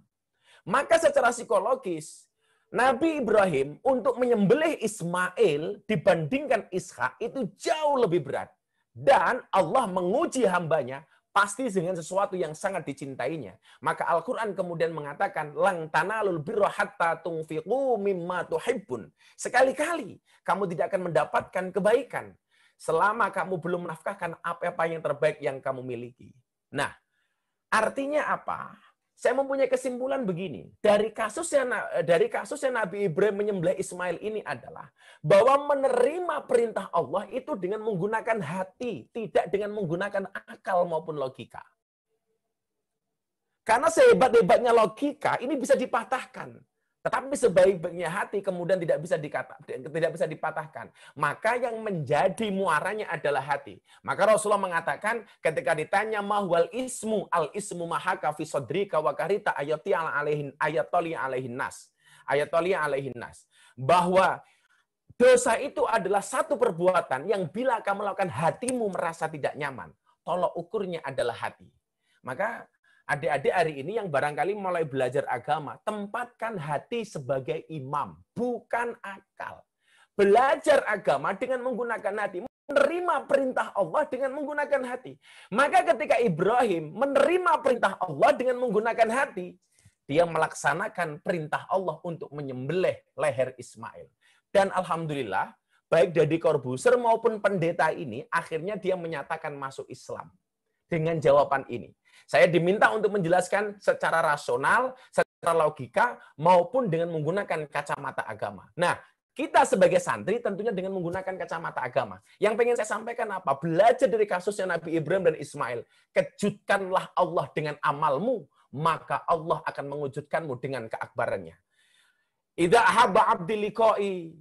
Maka secara psikologis, Nabi Ibrahim untuk menyembelih Ismail dibandingkan Ishak itu jauh lebih berat. Dan Allah menguji hambanya pasti dengan sesuatu yang sangat dicintainya. Maka Al-Quran kemudian mengatakan, Lang tanalul birra hatta tunfiqu mimma tuhibbun. Sekali-kali kamu tidak akan mendapatkan kebaikan selama kamu belum menafkahkan apa-apa yang terbaik yang kamu miliki. Nah, artinya apa? Saya mempunyai kesimpulan begini, dari kasusnya Nabi Ibrahim menyembelih Ismail ini adalah bahwa menerima perintah Allah itu dengan menggunakan hati, tidak dengan menggunakan akal maupun logika. Karena sehebat-hebatnya logika ini bisa dipatahkan, tetapi sebaik-baiknya hati kemudian tidak bisa dipatahkan. Maka yang menjadi muaranya adalah hati. Maka Rasulullah mengatakan ketika ditanya mahwal ismu, al ismu mahaka fi sodrika wa karita ayati alaihin nas. Bahwa dosa itu adalah satu perbuatan yang bila kamu lakukan hatimu merasa tidak nyaman. Tolok ukurnya adalah hati. Maka adik-adik hari ini yang barangkali mulai belajar agama, tempatkan hati sebagai imam, bukan akal. Belajar agama dengan menggunakan hati, menerima perintah Allah dengan menggunakan hati. Maka ketika Ibrahim menerima perintah Allah dengan menggunakan hati, dia melaksanakan perintah Allah untuk menyembelih leher Ismail. Dan alhamdulillah, baik Deddy Corbuzier maupun pendeta ini, akhirnya dia menyatakan masuk Islam. Dengan jawaban ini. Saya diminta untuk menjelaskan secara rasional, secara logika, maupun dengan menggunakan kacamata agama. Nah, kita sebagai santri tentunya dengan menggunakan kacamata agama. Yang pengen saya sampaikan apa? Belajar dari kasusnya Nabi Ibrahim dan Ismail. Kejutkanlah Allah dengan amalmu, maka Allah akan mengejutkanmu dengan keakbarannya. Idza ahabba abdi liqa'i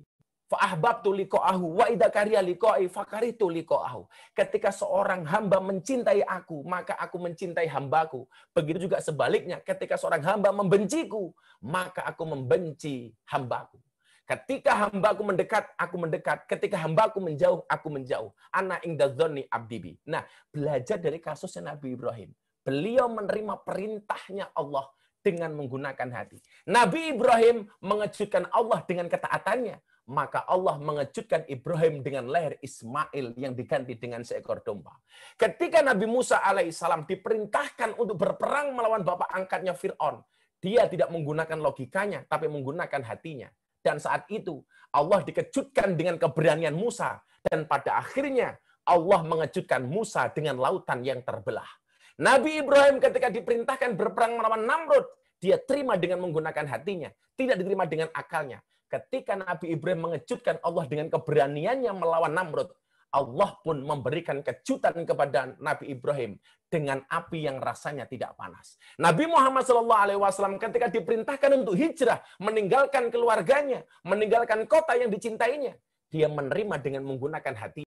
fa'ahbabtu liqa'ahu wa idza kariha liqa'i fakaritu liqa'ahu. Ketika seorang hamba mencintai aku, maka aku mencintai hambaku. Begitu juga sebaliknya, ketika seorang hamba membenciku, maka aku membenci hambaku. Ketika hambaku mendekat, aku mendekat. Ketika hambaku menjauh, aku menjauh. Ana inda dzanni abdi bi. Nah, belajar dari kasusnya Nabi Ibrahim. Beliau menerima perintahnya Allah dengan menggunakan hati. Nabi Ibrahim mengejutkan Allah dengan ketaatannya. Maka Allah mengejutkan Ibrahim dengan leher Ismail yang diganti dengan seekor domba. Ketika Nabi Musa alaihissalam diperintahkan untuk berperang melawan bapak angkatnya Fir'aun, dia tidak menggunakan logikanya, tapi menggunakan hatinya. Dan saat itu Allah dikejutkan dengan keberanian Musa. Dan pada akhirnya Allah mengejutkan Musa dengan lautan yang terbelah. Nabi Ibrahim ketika diperintahkan berperang melawan Namrud, dia terima dengan menggunakan hatinya, tidak diterima dengan akalnya. Ketika Nabi Ibrahim mengejutkan Allah dengan keberaniannya melawan Namrud, Allah pun memberikan kejutan kepada Nabi Ibrahim dengan api yang rasanya tidak panas. Nabi Muhammad SAW ketika diperintahkan untuk hijrah, meninggalkan keluarganya, meninggalkan kota yang dicintainya, dia menerima dengan menggunakan hati.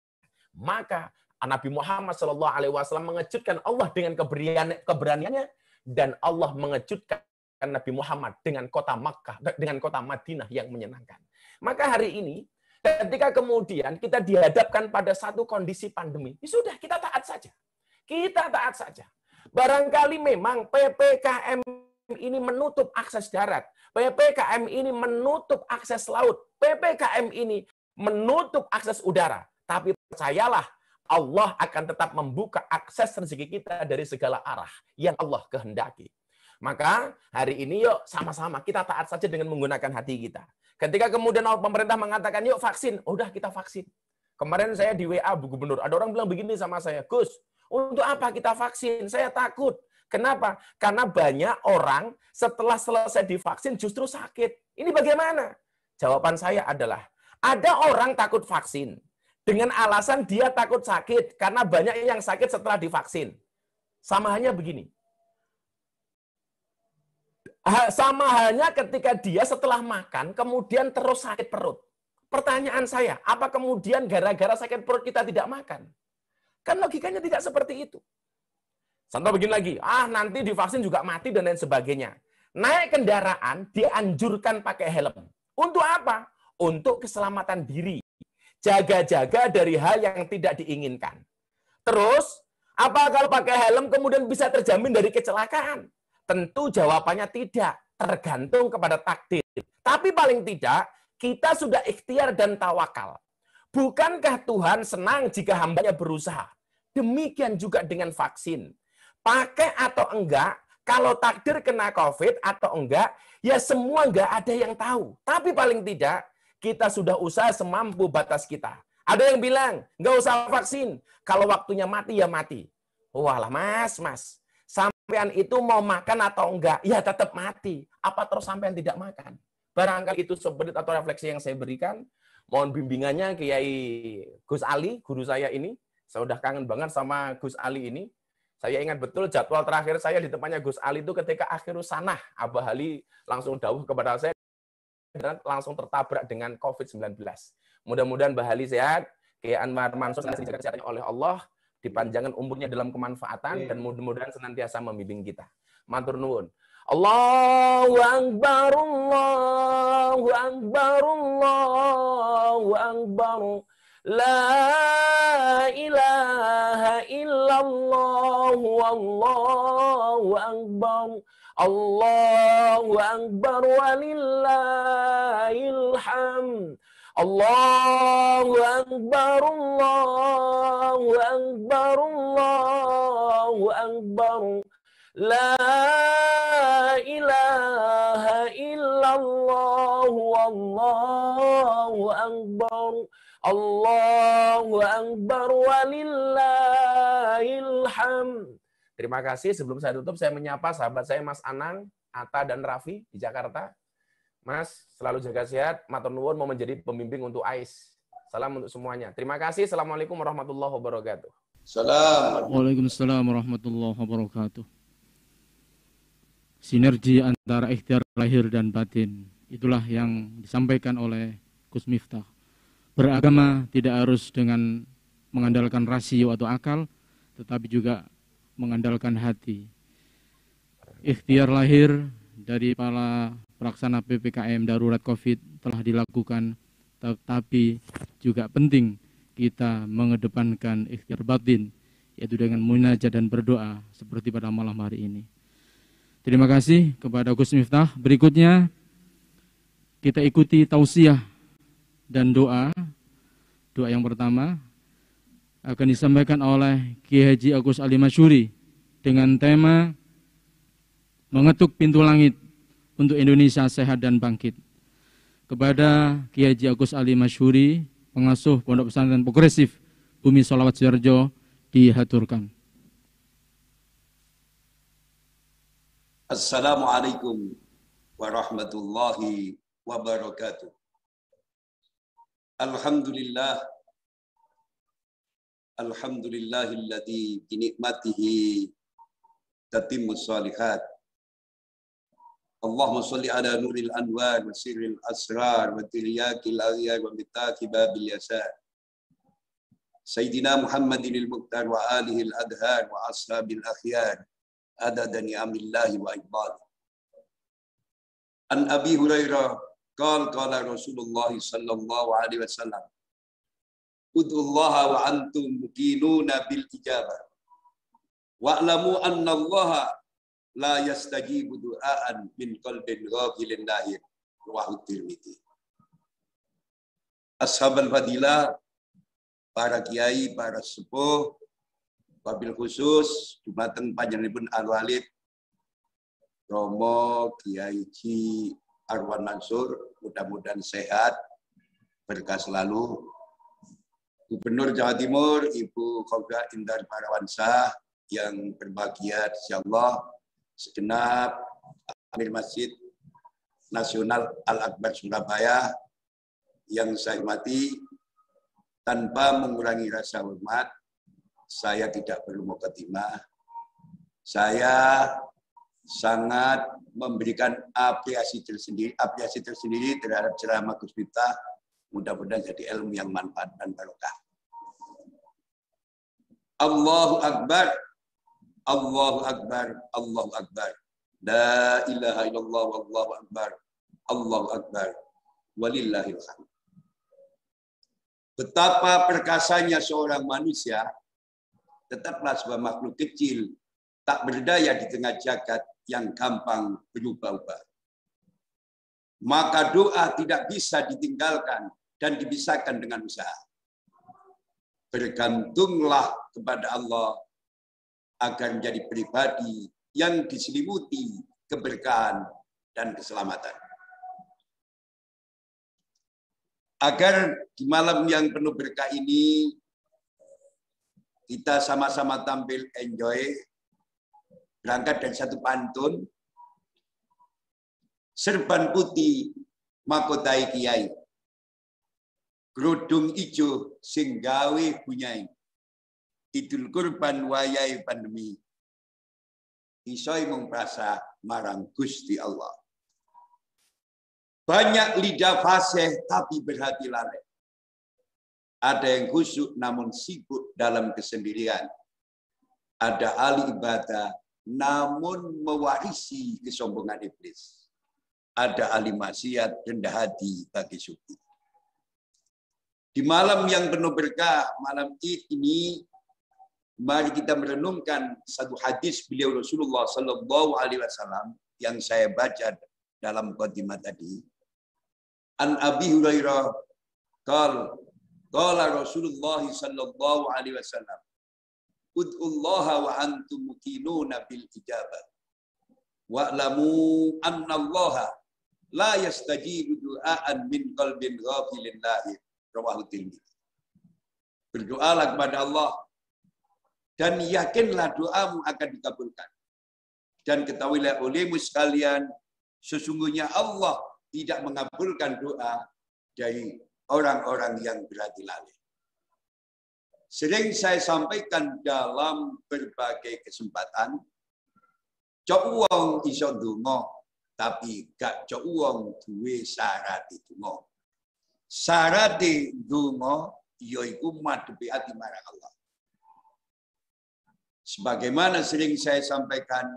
Maka Nabi Muhammad SAW mengejutkan Allah dengan keberaniannya, dan Allah mengejutkan Nabi Muhammad dengan kota Makkah, dengan kota Madinah yang menyenangkan. Maka hari ini, ketika kemudian kita dihadapkan pada satu kondisi pandemi, ya sudah, kita taat saja. Kita taat saja. Barangkali memang PPKM ini menutup akses darat. PPKM ini menutup akses laut. PPKM ini menutup akses udara. Tapi percayalah, Allah akan tetap membuka akses rezeki kita dari segala arah yang Allah kehendaki. Maka hari ini yuk sama-sama kita taat saja dengan menggunakan hati kita. Ketika kemudian pemerintah mengatakan yuk vaksin, udah kita vaksin. Kemarin saya di WA Bu Gubernur, ada orang bilang begini sama saya, Gus, untuk apa kita vaksin? Saya takut. Kenapa? Karena banyak orang setelah selesai divaksin justru sakit. Ini bagaimana? Jawaban saya adalah, ada orang takut vaksin dengan alasan dia takut sakit karena banyak yang sakit setelah divaksin. Sama halnya begini. Sama halnya ketika dia setelah makan kemudian terus sakit perut. Pertanyaan saya, apa kemudian gara-gara sakit perut kita tidak makan? Kan logikanya tidak seperti itu. Contoh begini lagi, nanti divaksin juga mati dan lain sebagainya. Naik kendaraan dianjurkan pakai helm. Untuk apa? Untuk keselamatan diri. Jaga-jaga dari hal yang tidak diinginkan. Terus, apa kalau pakai helm kemudian bisa terjamin dari kecelakaan? Tentu jawabannya tidak. Tergantung kepada takdir. Tapi paling tidak, kita sudah ikhtiar dan tawakal. Bukankah Tuhan senang jika hambanya berusaha? Demikian juga dengan vaksin. Pakai atau enggak, kalau takdir kena COVID atau enggak, ya semua enggak ada yang tahu. Tapi paling tidak, kita sudah usaha semampu batas kita. Ada yang bilang, enggak usah vaksin. Kalau waktunya mati, ya mati. Walah mas. Sampean itu mau makan atau enggak, ya tetap mati. Apa terus sampean tidak makan? Barangkali itu sebenarnya atau refleksi yang saya berikan. Mohon bimbingannya Kiai Gus Ali, guru saya ini. Saya udah kangen banget sama Gus Ali ini. Saya ingat betul jadwal terakhir saya di tempatnya Gus Ali itu ketika akhirus sanah. Abah Ali langsung dawuh kepada saya dan langsung tertabrak dengan COVID-19. Mudah-mudahan Mbah Ali sehat, Kiai Anwar Mansur dijaga kesehatannya oleh Allah, dipanjangkan umurnya dalam kemanfaatan, dan mudah-mudahan senantiasa membimbing kita. Matur nuwun. Allahu Akbar, Allahu Akbar, Allahu Akbar. La ilaha illallah, wallahu akbar. Allahu akbar walillahil hamd. Allahu akbar, Allahu akbar, Allahu akbar. La ilaha illallah, wallahu akbar. Allahu akbar walillahil hamd. Terima kasih. Sebelum saya tutup, saya menyapa sahabat saya Mas Anang, Atta dan Raffi di Jakarta. Mas, selalu jaga sehat. Matur nuwun mau menjadi pembimbing untuk AIS. Salam untuk semuanya. Terima kasih. Assalamualaikum warahmatullahi wabarakatuh. Salam. Waalaikumsalam warahmatullahi wabarakatuh. Sinergi antara ikhtiar lahir dan batin. Itulah yang disampaikan oleh Gus Miftah. Beragama tidak harus dengan mengandalkan rasio atau akal, tetapi juga mengandalkan hati. Ikhtiar lahir dari para pelaksana PPKM darurat COVID telah dilakukan, tetapi juga penting kita mengedepankan ikhtiar batin, yaitu dengan munajat dan berdoa seperti pada malam hari ini. Terima kasih kepada Gus Miftah. Berikutnya kita ikuti tausiah dan doa. Doa yang pertama akan disampaikan oleh Kiai Haji Agus Ali Masyuri dengan tema mengetuk pintu langit untuk Indonesia sehat dan bangkit. Kepada Kiai Haji Agus Ali Masyuri, pengasuh Pondok Pesantren Progresif Bumi Sholawat Sidoarjo, dihaturkan. Assalamualaikum warahmatullahi wabarakatuh. Alhamdulillah. Alhamdulillahilladzi binikmatihi tatimmus shalihat. Allahumma sholli ala nuril anwar wa sirril asrar wa tiryakil aghyar wa mitaki babil yasar. Sayyidina Muhammadinil Muqtar wa alihil adhar wa ashabil akhyar adada ni'amillahi wa ibad. An Abi Hurairah qala Rasulullah sallallahu alaihi wasallam, ud'ullaha wa antum muqinuna bil ijabah wa'lamu anna allaha la yastajibu du'aan min qalbin ghafilin lahir. Rawahu Tirmidzi. Ashabul fadilah, para kiai, para sepuh, wabil khusus dumateng panjenenganipun Al Walid Romo Kiai Ji Arwan Mansur, mudah-mudahan sehat, berkah selalu. Gubernur Jawa Timur, Ibu Khofifah Indar Parawansa, yang berbahagia, insyaallah, segenap Amir Masjid Nasional Al-Akbar Surabaya yang saya hormati, tanpa mengurangi rasa hormat, saya tidak perlu mukadimah. Saya sangat memberikan apresiasi tersendiri terhadap ceramah Gus Miftah. Mudah-mudahan jadi ilmu yang manfaat dan barokah. Allahu Akbar, Allahu Akbar, Allahu Akbar. La ilaha illallah, wallahu akbar, Allahu Akbar, walillahil hamd. Betapa perkasanya seorang manusia, tetaplah sebuah makhluk kecil, tak berdaya di tengah jagat yang gampang berubah-ubah. Maka doa tidak bisa ditinggalkan dan dipisahkan dengan usaha. Bergantunglah kepada Allah agar menjadi pribadi yang diselimuti keberkahan dan keselamatan. Agar di malam yang penuh berkah ini kita sama-sama tampil enjoy, berangkat dari satu pantun, serban putih makotai kiai, kerudung ijo sing gawe bunyai, idul kurban wayai pandemi, isoi mengprasa marang Gusti Allah. Banyak lidah fasih tapi berhati lalai. Ada yang khusyuk namun sibuk dalam kesendirian. Ada ahli ibadah namun mewarisi kesombongan iblis. Ada ahli maksiat rendah hati bagi sufi. Di malam yang penuh berkah, malam Id ini, mari kita merenungkan satu hadis beliau Rasulullah Sallallahu Alaihi Wasallam yang saya baca dalam mukadimah tadi. An Abi Hurairah qala Rasulullah Sallallahu Alaihi Wasallam, ud'ullaha wa antum muqinuna bil ijabah wa'lamu anna allaha la yastajibu du'aan min qalbin ghafilin lahi. Rawahu Tirmidzi. Berdoalah kepada Allah dan yakinlah doamu akan dikabulkan. Dan ketahuilah olehmu sekalian, sesungguhnya Allah tidak mengabulkan doa dari orang-orang yang berhati lalai. Sering saya sampaikan dalam berbagai kesempatan, cok wong iso ndonga, tapi gak cok wong duwe syarat ndonga. Syarat ndonga yaiku madhepi ati marang Allah. Sebagaimana sering saya sampaikan,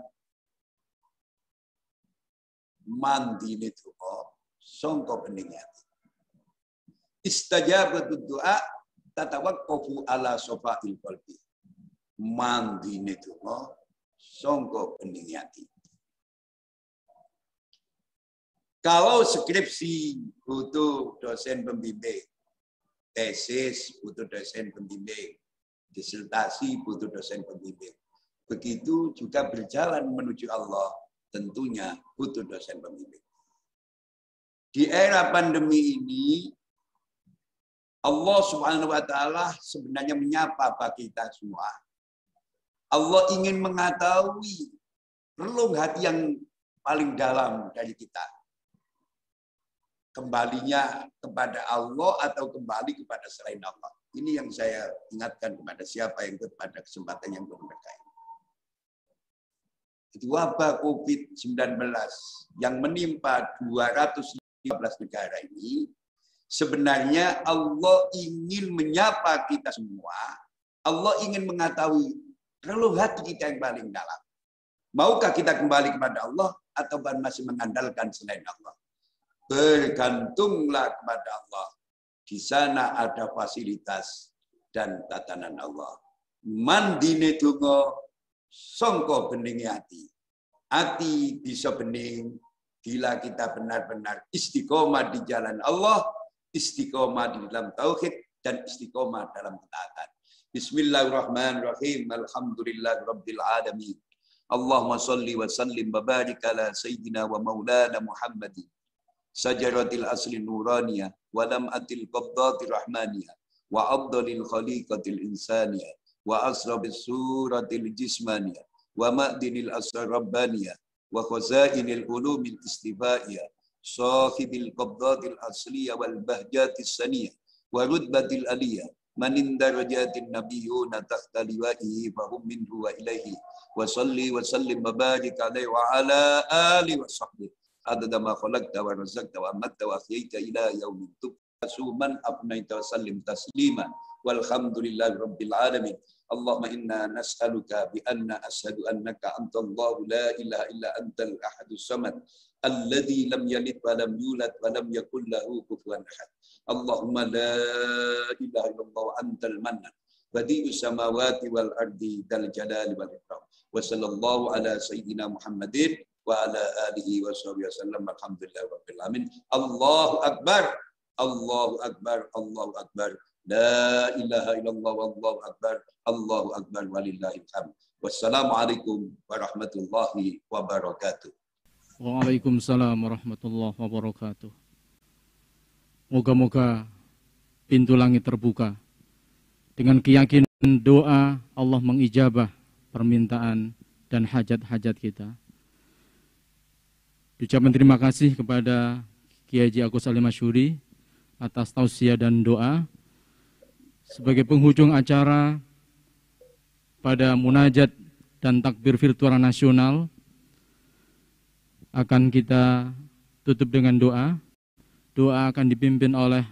mandi itu songko bening ati. Istajabatud doa tatawaqqafu ala sofa'il qalbi. Mandi itu songko bening ati. Kalau skripsi butuh dosen pembimbing, tesis butuh dosen pembimbing, disertasi butuh dosen pembimbing. Begitu juga berjalan menuju Allah, tentunya butuh dosen pembimbing. Di era pandemi ini, Allah Subhanahu wa Ta'ala sebenarnya menyapa bagi kita semua. Allah ingin mengetahui relung hati yang paling dalam dari kita. Kembalinya kepada Allah atau kembali kepada selain Allah. Ini yang saya ingatkan kepada siapa yang pada kesempatan yang berkah. Itu wabah COVID-19 yang menimpa 215 negara ini, sebenarnya Allah ingin menyapa kita semua. Allah ingin mengetahui relung hati kita yang paling dalam. Maukah kita kembali kepada Allah atau masih mengandalkan selain Allah? Bergantunglah kepada Allah. Di sana ada fasilitas dan tatanan Allah. Mandine donga songko bening hati. Hati bisa bening bila kita benar-benar istiqomah di jalan Allah, istiqomah di dalam tauhid, dan istiqomah dalam ketaatan. Bismillahirrahmanirrahim. Alhamdulillahirabbil alamin. Allahumma salli wa sallim wa barik ala sayyidina wa maulana Muhammadin sajaratil asli nuraniyah wa lam'atil qabdatir rahmaniyah wa afdalil khaliqatil insaniyah wa asrabis suratil jismaniyah wa ma'dinil asrar rabbaniyah wa khazainil ulumil istifaiyah sahibil qabdatil asliyah wal bahjatis saniyah wa rutbatil aliyah manin darajatin nabiyyuna tahta liwa'ihi fahum minhu wa ilaihi wa salli wa sallim wa barik alaihi wa ala alihi wa sahbihi adada ma khalaqta wa razaqta wa amatta wa ahyaita ila yaumin tub'atsu man afnaita wa sallim taslima walhamdulillahi rabbil alamin. Allahumma inna nas'aluka bi anna ashhadu annaka antallahu la ilaha illa antal ahadus samad alladzi lam yalid wa lam yulad wa lam yakul lahu kufuwan ahad. Allahumma la ilaha illallah antal mannan badi'us samawati wal ardi dal jalali wal ikram. Wa sallallahu ala sayyidina Muhammadin wa ala alihi wa sahbihi wasallam. Alhamdulillahi rabbil alamin. Allahu akbar. Allahu akbar. Allahu akbar. La ilaha illallah wallahu akbar. Allahu akbar walillahil hamd. Wassalamualaikum warahmatullahi wabarakatuh. Waalaikumsalam warahmatullahi wabarakatuh. Moga-moga pintu langit terbuka. Dengan keyakinan doa Allah mengijabah permintaan dan hajat-hajat kita. Ucapan terima kasih kepada Kiai Haji Agus Salim Masyuri atas tausiah dan doa. Sebagai penghujung acara pada munajat dan takbir virtual nasional, akan kita tutup dengan doa. Doa akan dipimpin oleh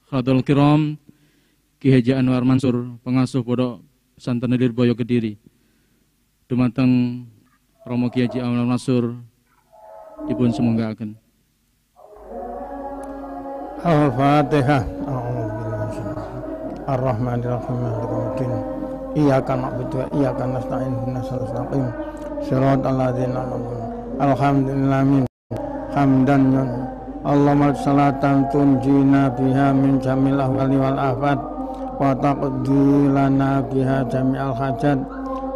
Khadul Kiram Ki Haji Anwar Mansur, pengasuh Pondok Pesantren Lirboyo Kediri. Dumateng Romo Ki Haji Anwar Mansur dipun semonggaaken. Al-Fatihah. Ar-Rahmanir-Rahim. Iyyaka na'budu wa iyyaka nasta'in. Ihdinas siratal mustaqim. Shiratal ladzina an'amta 'alaihim. Alhamdulillahi hamdan Allahumma salatan tunjina biha min jamil ahwali wal afat wa taqdi lana biha jami'al hajat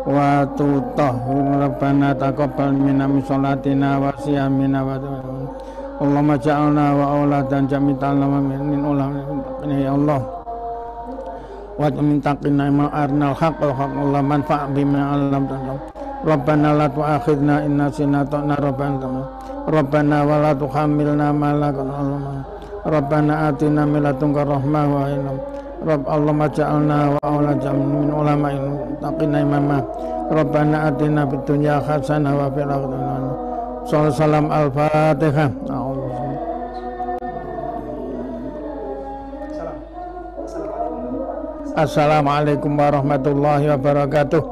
wa tutahhir rabbana taqabbal minna min salatina wa siyamina wa Allahumma ja'alna wa auladan jami'an min ulama ya Allah wa min taqina ma arnal haqq wa Allah manfa' bima 'allamtana Rabbana la tu'akhidna in nasina ta'na Rabbana wa la tuhammilna ma la ta'lamun Rabbana atina min ladunka rahmah wa inna Rabb Allahumma ja'alna wa auladan min ulama'il taqina imama Rabbana atina fid dunya hasanah wa fil akhirati hasanah. Salam al-Fatihah. Assalamualaikum warahmatullahi wabarakatuh.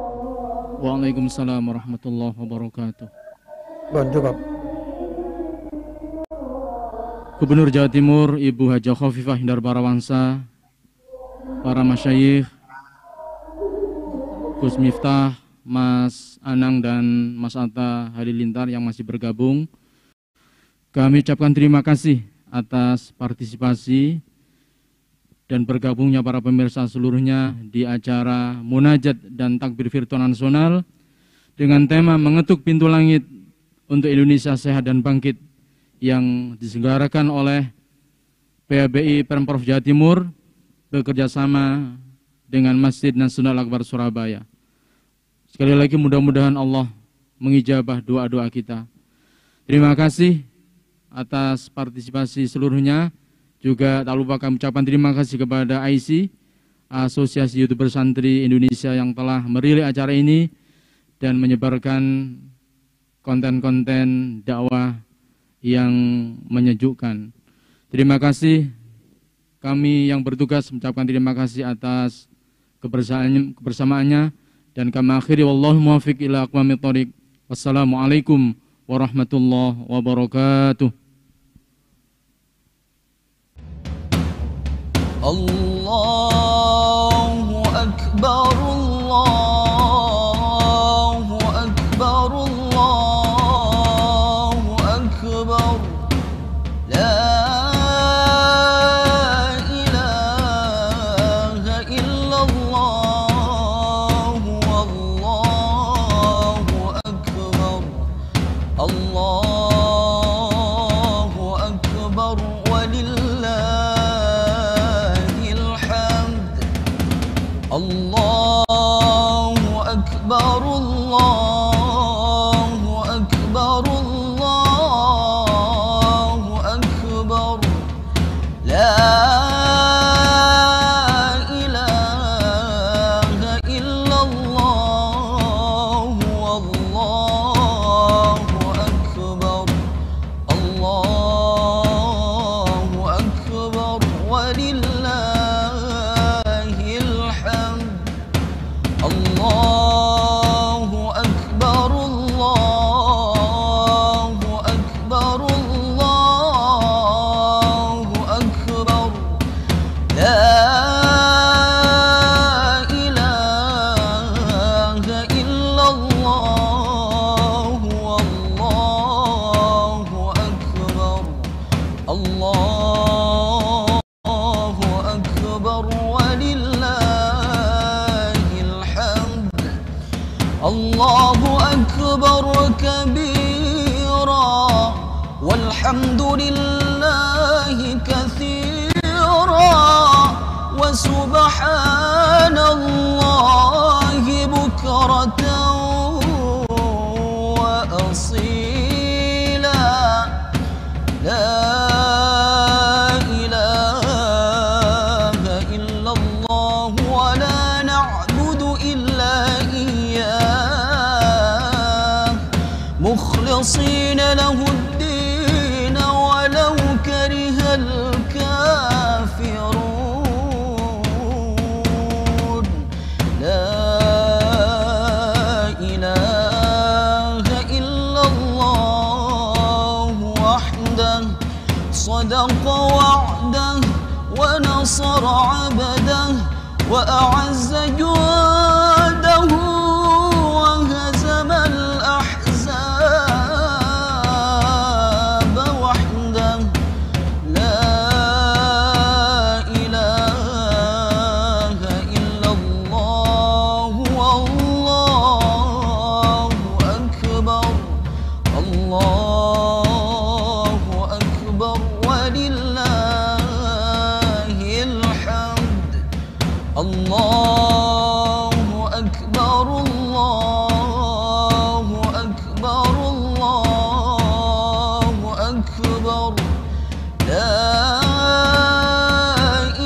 Waalaikumsalam warahmatullahi wabarakatuh. Cukup. Gubernur Jawa Timur Ibu Hajah Khofifah Indar Parawansa, para masyayikh, Gus Miftah, Mas Anang dan Mas Atta Halilintar yang masih bergabung, kami ucapkan terima kasih atas partisipasi dan bergabungnya para pemirsa seluruhnya di acara Munajat dan Takbir Virtual Nasional dengan tema Mengetuk Pintu Langit untuk Indonesia Sehat dan Bangkit yang diselenggarakan oleh PABI Pemprov Jawa Timur bekerjasama dengan Masjid Nasional Al-Akbar Surabaya. Sekali lagi mudah-mudahan Allah mengijabah doa-doa kita. Terima kasih atas partisipasi seluruhnya. Juga tak lupa kami ucapkan terima kasih kepada IC, Asosiasi YouTuber Santri Indonesia, yang telah merilis acara ini dan menyebarkan konten-konten dakwah yang menyejukkan. Terima kasih. Kami yang bertugas mengucapkan terima kasih atas kebersamaannya dan kami akhiri wallahu muwaffiq ila aqwamit thoriq. Wassalamualaikum warahmatullahi wabarakatuh. Allahu akbar, Allahu akbar, Allahu akbar. La ilaha illallah, wallahu akbar. الله أكبر الله أكبر الله أكبر لا إله إلا الله والله أكبر الله أكبر ولله الحمد الله أكبر الله أكبر الله أكبر لا إله إلا الله والله أكبر الله أكبر ولله الحمد الله أكبر كبيرا والحمد لله كثيرا وسبحان الله بكرة وأصيلا لا إله إلا الله ولا نعبد إلا إياه مخلصين له الدين ولو كره الكافرون لا إله إلا الله وحده صدق وعده ونصر عبده وأعز جنده وهزم الأحزاب وحده لا إله إلا الله والله أكبر الله أكبر ولله الحمد الله أكبر الله أكبر الله أكبر لا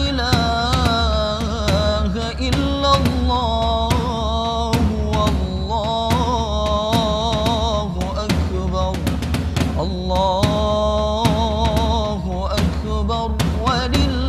إله إلا الله والله أكبر الله أكبر ولله